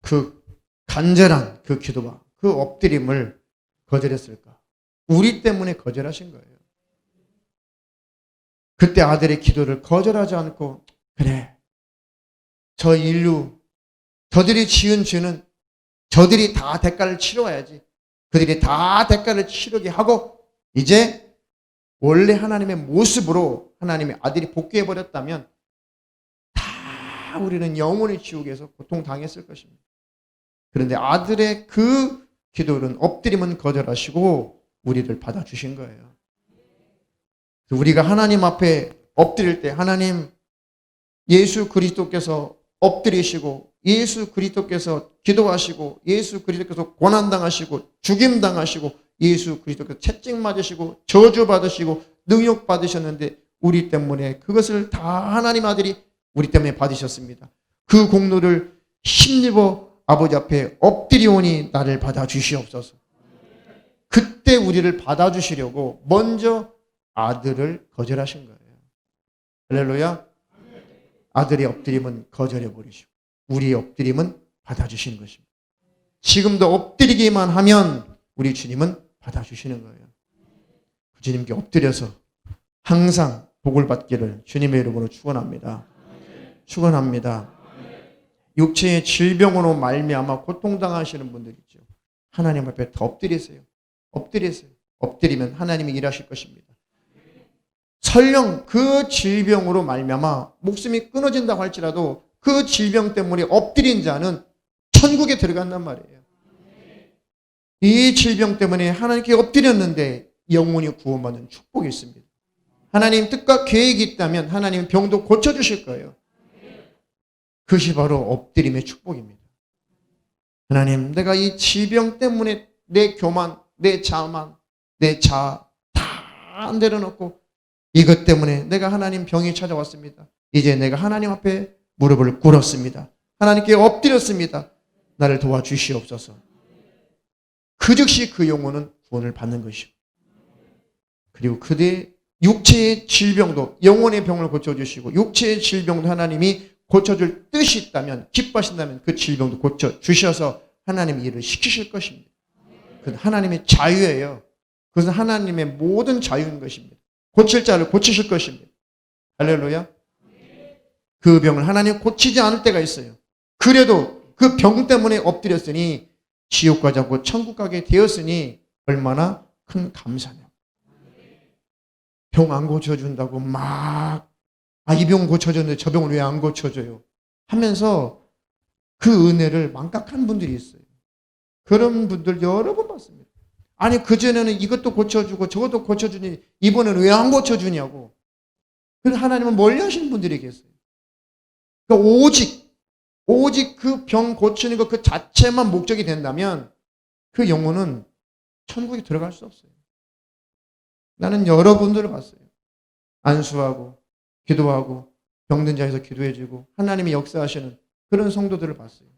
그 간절한 그 기도와 그 엎드림을 거절했을까? 우리 때문에 거절하신 거예요. 그때 아들의 기도를 거절하지 않고 그래, 저 인류, 저들이 지은 죄는 저들이 다 대가를 치러야지. 그들이 다 대가를 치르게 하고 이제 원래 하나님의 모습으로 하나님의 아들이 복귀해버렸다면 다 우리는 영원히 지옥에서 고통당했을 것입니다. 그런데 아들의 그 기도는 엎드림은 거절하시고 우리를 받아주신 거예요. 우리가 하나님 앞에 엎드릴 때 하나님 예수 그리스도께서 엎드리시고 예수 그리스도께서 기도하시고 예수 그리스도께서 고난당하시고 죽임당하시고 예수 그리스도께서 채찍 맞으시고 저주받으시고 능욕받으셨는데 우리 때문에 그것을 다 하나님 아들이 우리 때문에 받으셨습니다. 그 공로를 힘입어 아버지 앞에 엎드리오니 나를 받아주시옵소서. 그때 우리를 받아주시려고 먼저 아들을 거절하신 거예요. 할렐루야. 아들의 엎드림은 거절해버리시고 우리의 엎드림은 받아주시는 것입니다. 지금도 엎드리기만 하면 우리 주님은 받아주시는 거예요. 주님께 엎드려서 항상 복을 받기를 주님의 이름으로 축원합니다. 축원합니다. 육체의 질병으로 말미암아 고통당하시는 분들 있죠. 하나님 앞에 더 엎드리세요. 엎드리세요. 엎드리면 하나님이 일하실 것입니다. 설령 그 질병으로 말미암아 목숨이 끊어진다고 할지라도 그 질병 때문에 엎드린 자는 천국에 들어간단 말이에요. 이 질병 때문에 하나님께 엎드렸는데 영원히 구원받는 축복이 있습니다. 하나님 뜻과 계획이 있다면 하나님은 병도 고쳐주실 거예요. 그것이 바로 엎드림의 축복입니다. 하나님, 내가 이 질병 때문에 내 교만, 내 자만, 내 자아 다 내려놓고 이것 때문에 내가 하나님 병이 찾아왔습니다. 이제 내가 하나님 앞에 무릎을 꿇었습니다. 하나님께 엎드렸습니다. 나를 도와주시옵소서. 그 즉시 그 영혼은 구원을 받는 것이고 그리고 그들의 육체의 질병도 영혼의 병을 고쳐주시고 육체의 질병도 하나님이 고쳐줄 뜻이 있다면 기뻐하신다면 그 질병도 고쳐주셔서 하나님의 일을 시키실 것입니다. 그건 하나님의 자유예요. 그것은 하나님의 모든 자유인 것입니다. 고칠 자를 고치실 것입니다. 할렐루야. 그 병을 하나님 고치지 않을 때가 있어요. 그래도 그 병 때문에 엎드렸으니 지옥 가지 않고 천국 가게 되었으니 얼마나 큰 감사냐. 병 안 고쳐준다고 막, 이 병 고쳐줬는데 저 병은 왜 안 고쳐줘요? 하면서 그 은혜를 망각한 분들이 있어요. 그런 분들 여러 번 봤습니다. 아니, 그전에는 이것도 고쳐주고 저것도 고쳐주니 이번에는 왜 안 고쳐주냐고. 그래서 하나님은 멀리 하시는 분들이 계세요. 그러니까 오직 그 병 고치는 것 그 자체만 목적이 된다면 그 영혼은 천국에 들어갈 수 없어요. 나는 여러분들을 봤어요. 안수하고 기도하고 병든 자에서 기도해주고 하나님이 역사하시는 그런 성도들을 봤어요.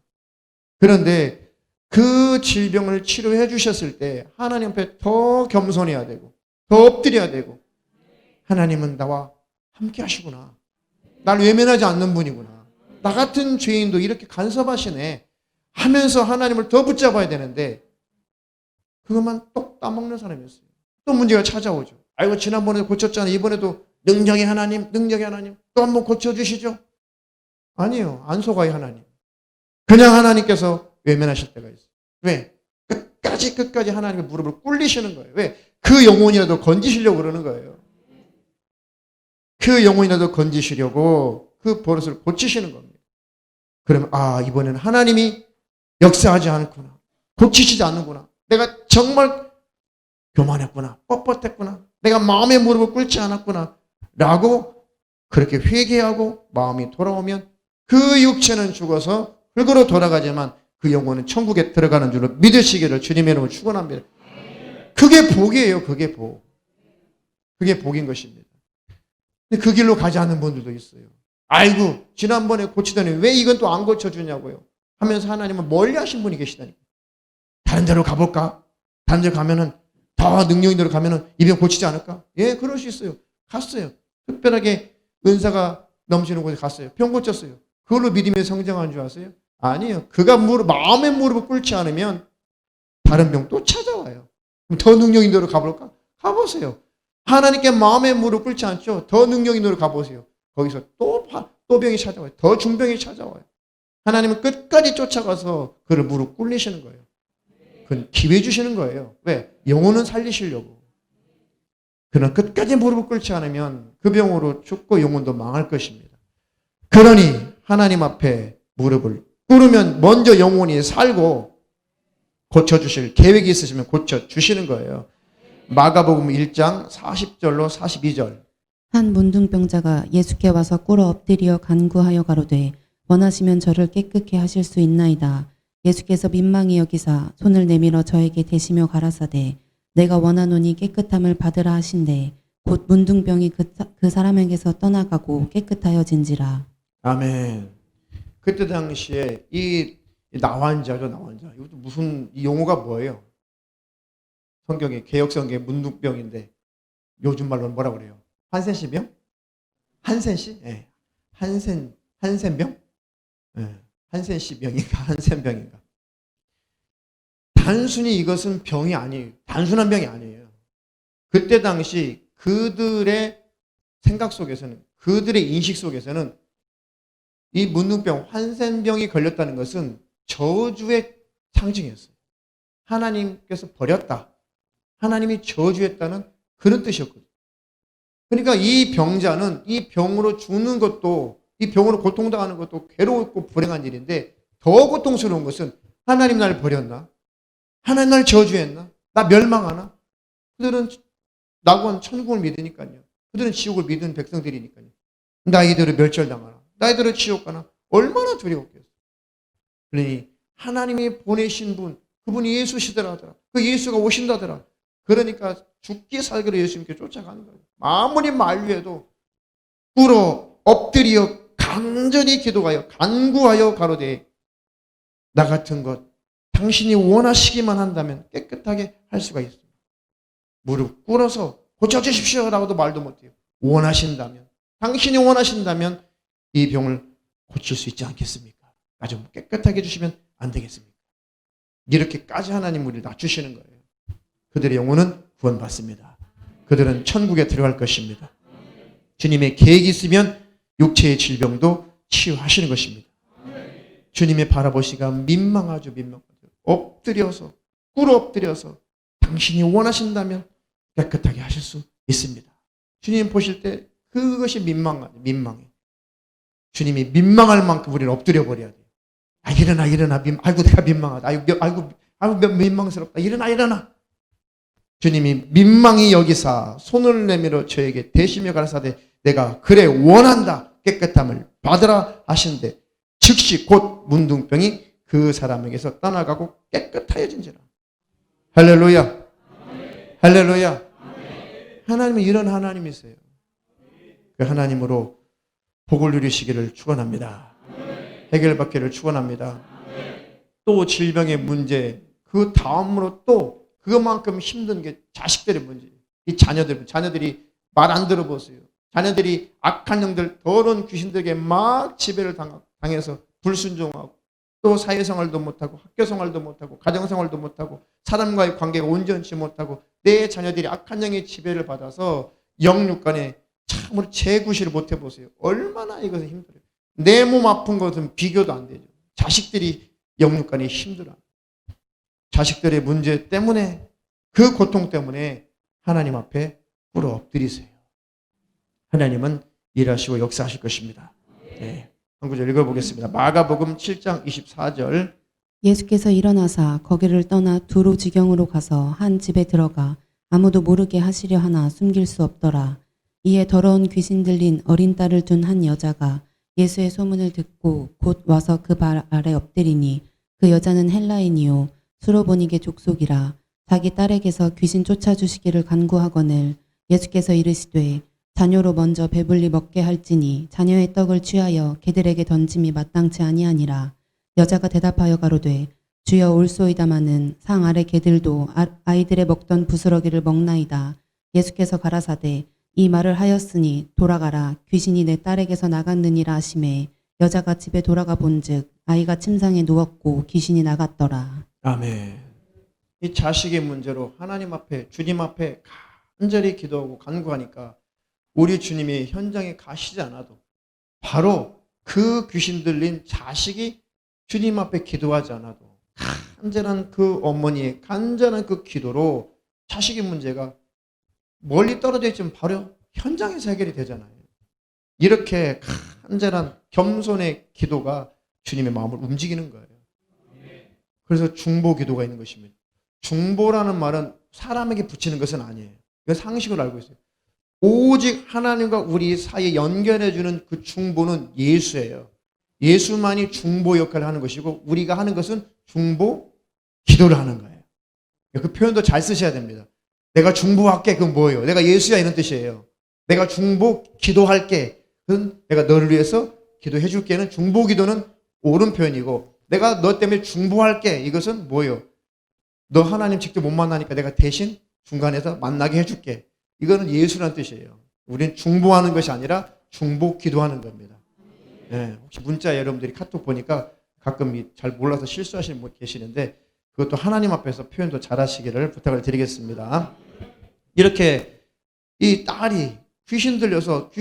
그런데 그 질병을 치료해 주셨을 때 하나님 앞에 더 겸손해야 되고 더 엎드려야 되고, 하나님은 나와 함께 하시구나. 날 외면하지 않는 분이구나. 나 같은 죄인도 이렇게 간섭하시네 하면서 하나님을 더 붙잡아야 되는데 그것만 똑 따먹는 사람이었어요. 또 문제가 찾아오죠. 아이고, 지난번에도 고쳤잖아. 이번에도 능력의 하나님 또 한번 고쳐주시죠. 아니요, 안 속아요. 하나님 그냥 하나님께서 외면하실 때가 있어요. 왜? 끝까지 하나님의 무릎을 꿇리시는 거예요. 왜? 그 영혼이라도 건지시려고 그러는 거예요. 그 영혼이라도 건지시려고 그 버릇을 고치시는 겁니다. 그러면 이번에는 하나님이 역사하지 않구나, 고치시지 않는구나, 내가 정말 교만했구나, 뻣뻣했구나, 내가 마음의 무릎을 꿇지 않았구나 라고 그렇게 회개하고 마음이 돌아오면 그 육체는 죽어서 흙으로 돌아가지만 그 영혼은 천국에 들어가는 줄로 믿으시기를 주님의 이름으로 축원합니다. 그게 복이에요. 그게 복. 그게 복인 것입니다. 근데 그 길로 가지 않는 분들도 있어요. 아이고, 지난번에 고치더니 왜 이건 또 안 고쳐주냐고요 하면서 하나님은 멀리 하신 분이 계시다니까. 다른 데로 가볼까? 다른 데 가면은 더 능력 있는 데로 가면은 이 병 고치지 않을까? 예, 그럴 수 있어요. 갔어요. 특별하게 은사가 넘치는 곳에 갔어요. 병 고쳤어요. 그걸로 믿음의 성장한 줄 아세요? 아니에요. 그가 마음의 무릎을 꿇지 않으면 다른 병 또 찾아와요. 그럼 더 능력 있는 데로 가볼까? 가보세요. 하나님께 마음의 무릎 꿇지 않죠? 더 능력 있는 데로 가보세요. 거기서 또 병이 찾아와요. 더 중병이 찾아와요. 하나님은 끝까지 쫓아가서 그를 무릎 꿇리시는 거예요. 그건 기회 주시는 거예요. 왜? 영혼은 살리시려고. 그러나 끝까지 무릎을 꿇지 않으면 그 병으로 죽고 영혼도 망할 것입니다. 그러니 하나님 앞에 무릎을 꿇으면 먼저 영혼이 살고 고쳐주실 계획이 있으시면 고쳐주시는 거예요. 마가복음 1장 40절로 42절. 한 문둥병자가 예수께 와서 꿇어 엎드려 간구하여 가로되 원하시면 저를 깨끗게 하실 수 있나이다. 예수께서 민망히 여기사 손을 내밀어 저에게 대시며 가라사대 내가 원하노니 깨끗함을 받으라 하신대 곧 문둥병이 그 사람에게서 떠나가고 깨끗하여진지라. 아멘. 그때 당시에 이 나환자죠, 나환자. 이것도 무슨 이 용어가 뭐예요? 성경에 개역성경에 문둥병인데 요즘 말로는 뭐라 그래요? 한센시병? 한센시? 예. 한센병? 예. 한센시병인가 한센병인가? 단순히 이것은 병이 아니에요. 단순한 병이 아니에요. 그때 당시 그들의 생각 속에서는, 그들의 인식 속에서는 이 문둥병, 한센병이 걸렸다는 것은 저주의 상징이었어요. 하나님께서 버렸다. 하나님이 저주했다는 그런 뜻이었거든요. 그러니까 이 병자는 이 병으로 죽는 것도, 이 병으로 고통당하는 것도 괴로웠고 불행한 일인데 더 고통스러운 것은 하나님 날 버렸나? 하나님 날 저주했나? 나 멸망하나? 그들은 낙원 천국을 믿으니까요. 그들은 지옥을 믿은 백성들이니까요. 나 이대로 멸절당하나? 나 이대로 지옥 가나? 얼마나 두려웠겠어요. 그러니 하나님이 보내신 분, 그분이 예수시더라더라. 그 예수가 오신다더라. 그러니까 죽기 살기로 예수님께 쫓아가는 거예요. 아무리 만류해도 꿇어 엎드려 간절히 기도하여 간구하여 가로되 나 같은 것 당신이 원하시기만 한다면 깨끗하게 할 수가 있어요. 무릎 꿇어서 고쳐주십시오 라고도 말도 못해요. 원하신다면, 당신이 원하신다면 이 병을 고칠 수 있지 않겠습니까? 아주 깨끗하게 해주시면 안 되겠습니까? 이렇게까지 하나님 우리를 낮추시는 거예요. 그들의 영혼은 구원받습니다. 그들은 천국에 들어갈 것입니다. 주님의 계획이 있으면 육체의 질병도 치유하시는 것입니다. 주님의 바라보시가 민망하죠. 엎드려서 꿇어 엎드려서 당신이 원하신다면 깨끗하게 하실 수 있습니다. 주님 보실 때 그것이 민망해. 주님이 민망할 만큼 우리를 엎드려 버려야 돼요. 아, 일어나. 아이고, 내가 민망하다. 아이고, 민망스럽다. 일어나. 주님이 민망히 여기사 손을 내밀어 저에게 대시며 가라사대 내가 그래 원한다. 깨끗함을 받으라 하신대 즉시 곧 문둥병이 그 사람에게서 떠나가고 깨끗하여진지라. 할렐루야. 할렐루야. 하나님은 이런 하나님이세요. 그 하나님으로 복을 누리시기를 축원합니다. 해결받기를 축원합니다. 또 질병의 문제, 그 다음으로 또 그것만큼 힘든 게 자식들의 문제예요. 이 자녀들이 말 안 들어보세요. 자녀들이 악한 영들, 더러운 귀신들에게 막 지배를 당해서 불순종하고 또 사회생활도 못하고 학교생활도 못하고 가정생활도 못하고 사람과의 관계가 온전치 못하고 내 자녀들이 악한 영의 지배를 받아서 영육간에 참으로 재구실을 못해보세요. 얼마나 이것은 힘들어요. 내 몸 아픈 것은 비교도 안 되죠. 자식들이 영육간에 힘들어요. 자식들의 문제 때문에 그 고통 때문에 하나님 앞에 꿇어 엎드리세요. 하나님은 일하시고 역사하실 것입니다. 네. 한 구절 읽어보겠습니다. 마가복음 7장 24절. 예수께서 일어나사 거기를 떠나 두로 지경으로 가서 한 집에 들어가 아무도 모르게 하시려 하나 숨길 수 없더라. 이에 더러운 귀신 들린 어린 딸을 둔 한 여자가 예수의 소문을 듣고 곧 와서 그 발 아래 엎드리니 그 여자는 헬라인이요 수로보니게 족속이라. 자기 딸에게서 귀신 쫓아주시기를 간구하거늘 예수께서 이르시되 자녀로 먼저 배불리 먹게 할지니 자녀의 떡을 취하여 개들에게 던짐이 마땅치 아니하니라. 여자가 대답하여 가로되 주여 올소이다마는 상 아래 개들도 아이들의 먹던 부스러기를 먹나이다. 예수께서 가라사대 이 말을 하였으니 돌아가라 귀신이 내 딸에게서 나갔느니라 하시매 여자가 집에 돌아가 본즉 아이가 침상에 누웠고 귀신이 나갔더라. 아멘. 이 자식의 문제로 하나님 앞에 주님 앞에 간절히 기도하고 간구하니까 우리 주님이 현장에 가시지 않아도 바로 그 귀신 들린 자식이 주님 앞에 기도하지 않아도 간절한 그 어머니의 간절한 그 기도로 자식의 문제가 멀리 떨어져 있지만 바로 현장에서 해결이 되잖아요. 이렇게 간절한 겸손의 기도가 주님의 마음을 움직이는 거예요. 그래서 중보 기도가 있는 것입니다. 중보라는 말은 사람에게 붙이는 것은 아니에요. 이건 상식으로 알고 있어요. 오직 하나님과 우리 사이에 연결해주는 그 중보는 예수예요. 예수만이 중보 역할을 하는 것이고 우리가 하는 것은 중보 기도를 하는 거예요. 그 표현도 잘 쓰셔야 됩니다. 내가 중보할게. 그건 뭐예요? 내가 예수야 이런 뜻이에요. 내가 중보 기도할게. 그건 내가 너를 위해서 기도해 줄게는 중보 기도는 옳은 표현이고 내가 너 때문에 중보할게. 이것은 뭐예요? 너 하나님 직접 못 만나니까 내가 대신 중간에서 만나게 해줄게. 이거는 예수라는 뜻이에요. 우리는 중보하는 것이 아니라 중보 기도하는 겁니다. 네, 혹시 문자 여러분들이 카톡 보니까 가끔 잘 몰라서 실수하시는 분 계시는데 그것도 하나님 앞에서 표현도 잘하시기를 부탁을 드리겠습니다. 이렇게 이 딸이 귀신 들려서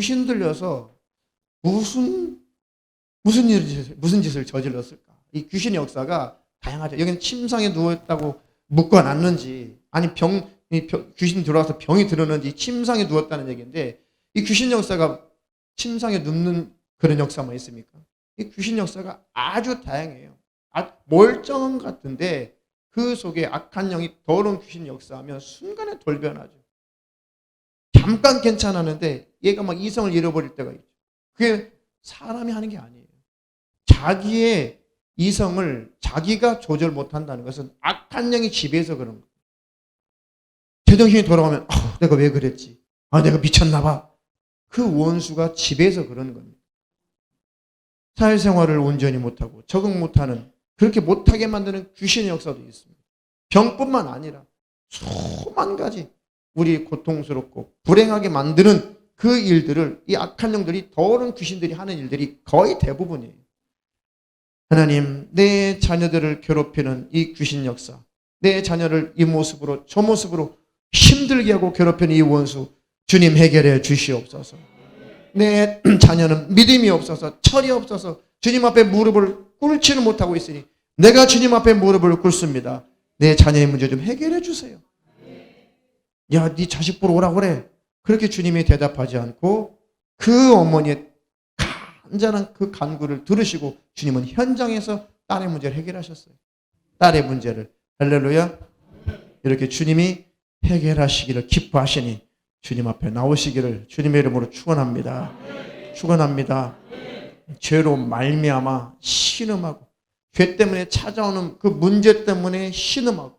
무슨 짓을 저질렀을까? 이 귀신의 역사가 다양하죠. 여기는 침상에 누웠다고 묶어놨는지 아니 귀신 들어와서 병이 들었는지 침상에 누웠다는 얘기인데 이 귀신 역사가 침상에 눕는 그런 역사만 있습니까? 이 귀신 역사가 아주 다양해요. 멀쩡한 것 같은데 그 속에 악한 영이 더러운 귀신 역사하면 순간에 돌변하죠. 잠깐 괜찮았는데 얘가 막 이성을 잃어버릴 때가 있죠. 그게 사람이 하는 게 아니에요. 자기의 이성을 자기가 조절 못한다는 것은 악한 영이 지배해서 그런 거예요. 제정신이 돌아오면 내가 왜 그랬지? 내가 미쳤나 봐. 그 원수가 지배해서 그러는 겁니다. 사회생활을 온전히 못하고 적응 못하는 그렇게 못하게 만드는 귀신의 역사도 있습니다. 병뿐만 아니라 수만 가지 우리 고통스럽고 불행하게 만드는 그 일들을 이 악한 영들이 더러운 귀신들이 하는 일들이 거의 대부분이에요. 하나님, 내 자녀들을 괴롭히는 이 귀신 역사, 내 자녀를 이 모습으로 저 모습으로 힘들게 하고 괴롭히는 이 원수 주님 해결해 주시옵소서. 내 자녀는 믿음이 없어서 철이 없어서 주님 앞에 무릎을 꿇지는 못하고 있으니 내가 주님 앞에 무릎을 꿇습니다. 내 자녀의 문제 좀 해결해 주세요. 야, 네 자식 보러 오라고 그래. 그렇게 주님이 대답하지 않고 그 어머니의 간절한 그 간구를 들으시고 주님은 현장에서 딸의 문제를 해결하셨어요. 딸의 문제를. 할렐루야. 이렇게 주님이 해결하시기를 기뻐하시니 주님 앞에 나오시기를 주님의 이름으로 축원합니다. 축원합니다. 죄로 말미암아 신음하고 죄 때문에 찾아오는 그 문제 때문에 신음하고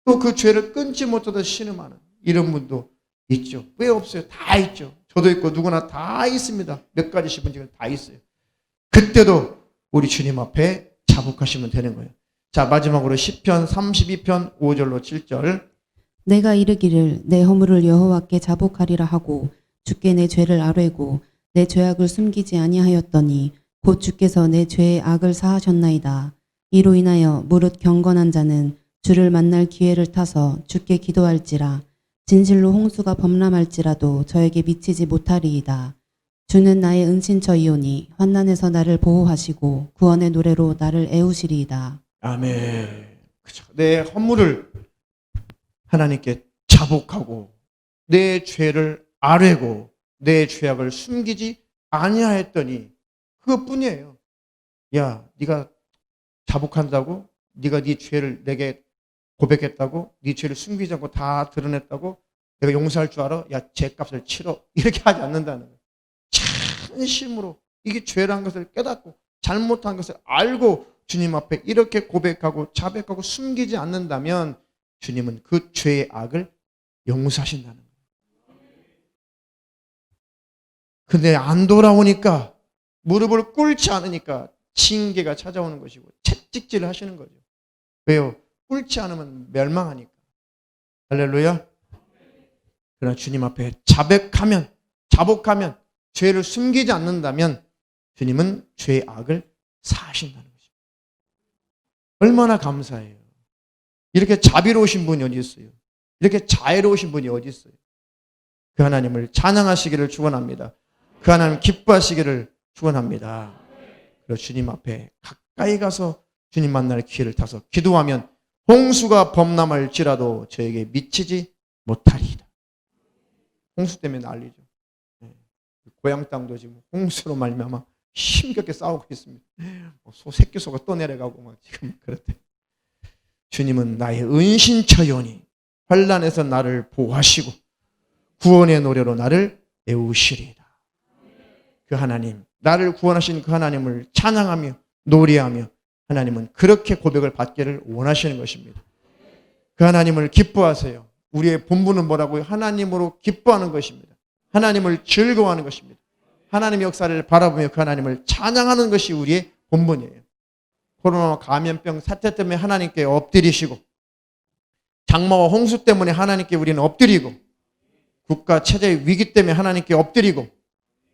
또 그 죄를 끊지 못하다 신음하는 이런 분도 있죠. 왜 없어요? 다 있죠. 저도 있고 누구나 다 있습니다. 몇 가지씩 문제가 다 있어요. 그때도 우리 주님 앞에 자복하시면 되는 거예요. 자, 마지막으로 시편 32편 5절로 7절. 내가 이르기를 내 허물을 여호와께 자복하리라 하고 주께 내 죄를 아뢰고 내 죄악을 숨기지 아니하였더니 곧 주께서 내 죄의 악을 사하셨나이다. 이로 인하여 무릇 경건한 자는 주를 만날 기회를 타서 주께 기도할지라. 진실로 홍수가 범람할지라도 저에게 미치지 못하리이다. 주는 나의 은신처이오니 환난에서 나를 보호하시고 구원의 노래로 나를 애우시리이다. 아멘. 그죠. 내 허물을 하나님께 자복하고 내 죄를 아뢰고 내 죄악을 숨기지 아니하였더니 그것뿐이에요. 야, 네가 자복한다고? 네가 네 죄를 내게 고백했다고? 네 죄를 숨기지 않고 다 드러냈다고? 내가 용서할 줄 알아? 야, 죄값을 치러. 이렇게 하지 않는다는 거예요. 진심으로 이게 죄라는 것을 깨닫고 잘못한 것을 알고 주님 앞에 이렇게 고백하고 자백하고 숨기지 않는다면 주님은 그 죄의 악을 용서하신다는 거예요. 근데 안 돌아오니까 무릎을 꿇지 않으니까 징계가 찾아오는 것이고 채찍질을 하시는 거죠. 왜요? 꿇지 않으면 멸망하니까. 할렐루야. 그러나 주님 앞에 자복하면 죄를 숨기지 않는다면 주님은 죄의 악을 사하신다는 것입니다. 얼마나 감사해요. 이렇게 자비로우신 분이 어디 있어요? 이렇게 자애로우신 분이 어디 있어요? 그 하나님을 찬양하시기를 축원합니다. 그 하나님 기뻐하시기를 축원합니다. 그리고 주님 앞에 가까이 가서 주님 만날 기회를 타서 기도하면 홍수가 범람할지라도 저에게 미치지 못하리이다. 홍수 때문에 난리죠. 고향 땅도 지금 홍수로 말미암아 힘겹게 싸우고 있습니다. 새끼소가 떠내려가고 막 지금 그렇대. 주님은 나의 은신처요니 환난에서 나를 보호하시고 구원의 노래로 나를 애우시리이다. 그 하나님, 나를 구원하신 그 하나님을 찬양하며 노래하며 하나님은 그렇게 고백을 받기를 원하시는 것입니다. 그 하나님을 기뻐하세요. 우리의 본분은 뭐라고요? 하나님으로 기뻐하는 것입니다. 하나님을 즐거워하는 것입니다. 하나님의 역사를 바라보며 그 하나님을 찬양하는 것이 우리의 본분이에요. 코로나 감염병 사태 때문에 하나님께 엎드리시고 장마와 홍수 때문에 하나님께 우리는 엎드리고 국가 체제 위기 때문에 하나님께 엎드리고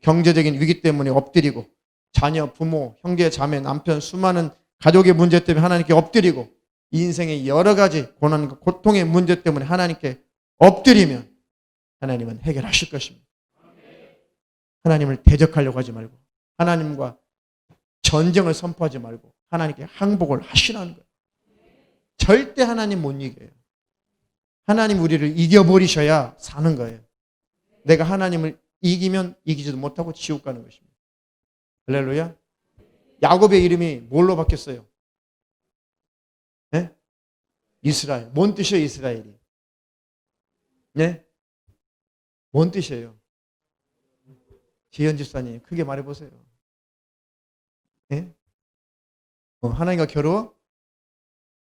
경제적인 위기 때문에 엎드리고 자녀, 부모, 형제, 자매, 남편 수많은 가족의 문제 때문에 하나님께 엎드리고 인생의 여러 가지 고난과 고통의 문제 때문에 하나님께 엎드리면 하나님은 해결하실 것입니다. 하나님을 대적하려고 하지 말고 하나님과 전쟁을 선포하지 말고 하나님께 항복을 하시라는 거예요. 절대 하나님 못 이겨요. 하나님 우리를 이겨버리셔야 사는 거예요. 내가 하나님을 이기면 이기지도 못하고 지옥 가는 것입니다. 할렐루야. 야곱의 이름이 뭘로 바뀌었어요? 네? 이스라엘. 뭔 뜻이에요, 이스라엘이? 네? 뭔 뜻이에요? 지현 집사님, 크게 말해보세요. 네? 하나님과 겨루어?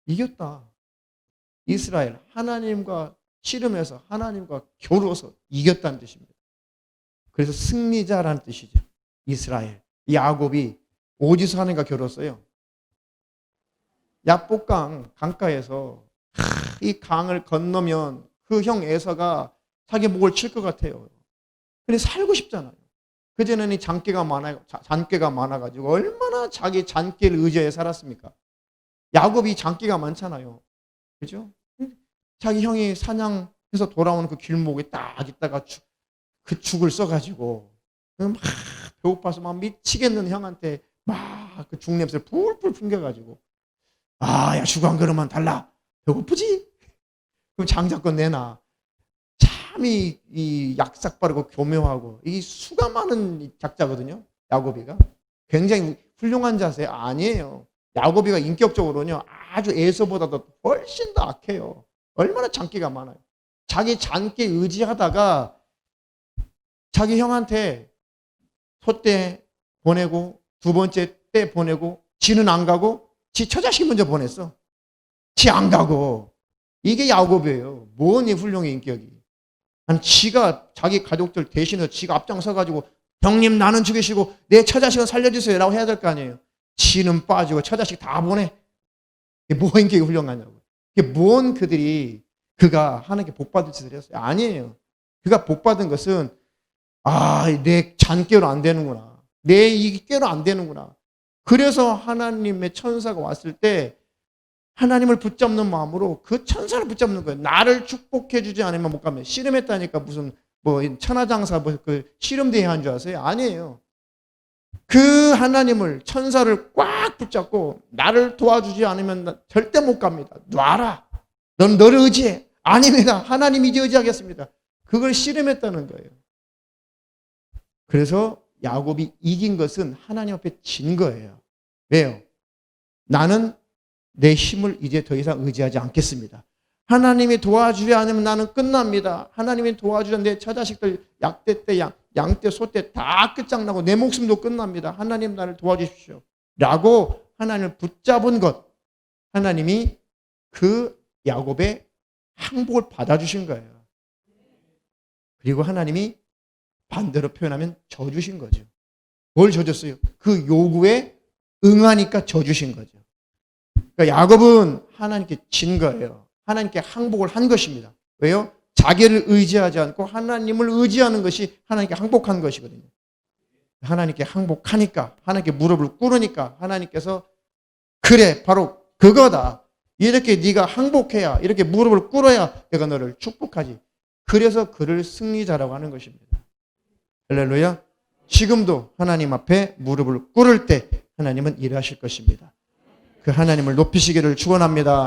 이겼다. 이스라엘, 하나님과 씨름해서 하나님과 겨루어서 이겼다는 뜻입니다. 그래서 승리자라는 뜻이죠. 이스라엘. 야곱이 어디서 하나님과 겨뤘어요? 야복강 강가에서 이 강을 건너면 그 형 에서가 자기 목을 칠 것 같아요. 근데 살고 싶잖아요. 그전에는 이 잔꾀가 많아가지고 얼마나 자기 잔꾀를 의지해 살았습니까? 야곱이 잔꾀가 많잖아요. 그죠? 자기 형이 사냥해서 돌아오는 그 길목에 딱 있다가 그 죽을 써가지고 막 배고파서 막 미치겠는 형한테 막 그 죽냄새를 풀풀 풍겨가지고 야 죽어 한 그릇만 달라. 배고프지? 그럼 장자권 내놔. 참이 이 약삭 빠르고 교묘하고 이 수가 많은 작자거든요. 야고비가 굉장히 훌륭한 자세 아니에요. 야고비가 인격적으로는요 아주 에서보다도 훨씬 더 악해요. 얼마나 장기가 많아요. 자기 장기에 의지하다가 자기 형한테 소떼 보내고 두 번째 때 보내고 지는 안 가고 지 처자식 먼저 보냈어. 지 안 가고. 이게 야고비예요. 뭐니 훌륭해 인격이. 아니 지가 자기 가족들 대신해서 지가 앞장서가지고 형님 나는 죽이시고 내 처자식은 살려주세요 라고 해야 될 거 아니에요. 지는 빠지고 처자식 다 보내. 이게 뭐 인격이 훌륭하냐고. 이게 뭔 그들이 그가 하나님께 복받을 짓을 했어요. 아니에요. 그가 복받은 것은 내 잔꾀로 안 되는구나. 내 이깨로 안 되는구나. 그래서 하나님의 천사가 왔을 때 하나님을 붙잡는 마음으로 그 천사를 붙잡는 거예요. 나를 축복해 주지 않으면 못 가면. 씨름했다니까 무슨 천하장사 그 씨름대회 한 줄 아세요? 아니에요. 그 하나님을 천사를 꽉 붙잡고 나를 도와주지 않으면 절대 못 갑니다. 놔라. 넌 너를 의지해. 아닙니다. 하나님이 의지하겠습니다. 그걸 씨름했다는 거예요. 그래서 야곱이 이긴 것은 하나님 앞에 진 거예요. 왜요? 나는 내 힘을 이제 더 이상 의지하지 않겠습니다. 하나님이 도와주지 않으면 나는 끝납니다. 하나님이 도와주지 내 처자식들 약대 때 양떼 소떼 다 끝장나고 내 목숨도 끝납니다. 하나님 나를 도와주십시오. 라고 하나님을 붙잡은 것. 하나님이 그 야곱의 항복을 받아주신 거예요. 그리고 하나님이 반대로 표현하면 져주신 거죠. 뭘 져줬어요? 그 요구에 응하니까 져주신 거죠. 그러니까 야곱은 하나님께 진 거예요. 하나님께 항복을 한 것입니다. 왜요? 자기를 의지하지 않고 하나님을 의지하는 것이 하나님께 항복한 것이거든요. 하나님께 항복하니까, 하나님께 무릎을 꿇으니까 하나님께서 그래, 바로 그거다. 이렇게 네가 항복해야, 이렇게 무릎을 꿇어야 내가 너를 축복하지. 그래서 그를 승리자라고 하는 것입니다. 할렐루야. 지금도 하나님 앞에 무릎을 꿇을 때 하나님은 일하실 것입니다. 그 하나님을 높이시기를 축원합니다.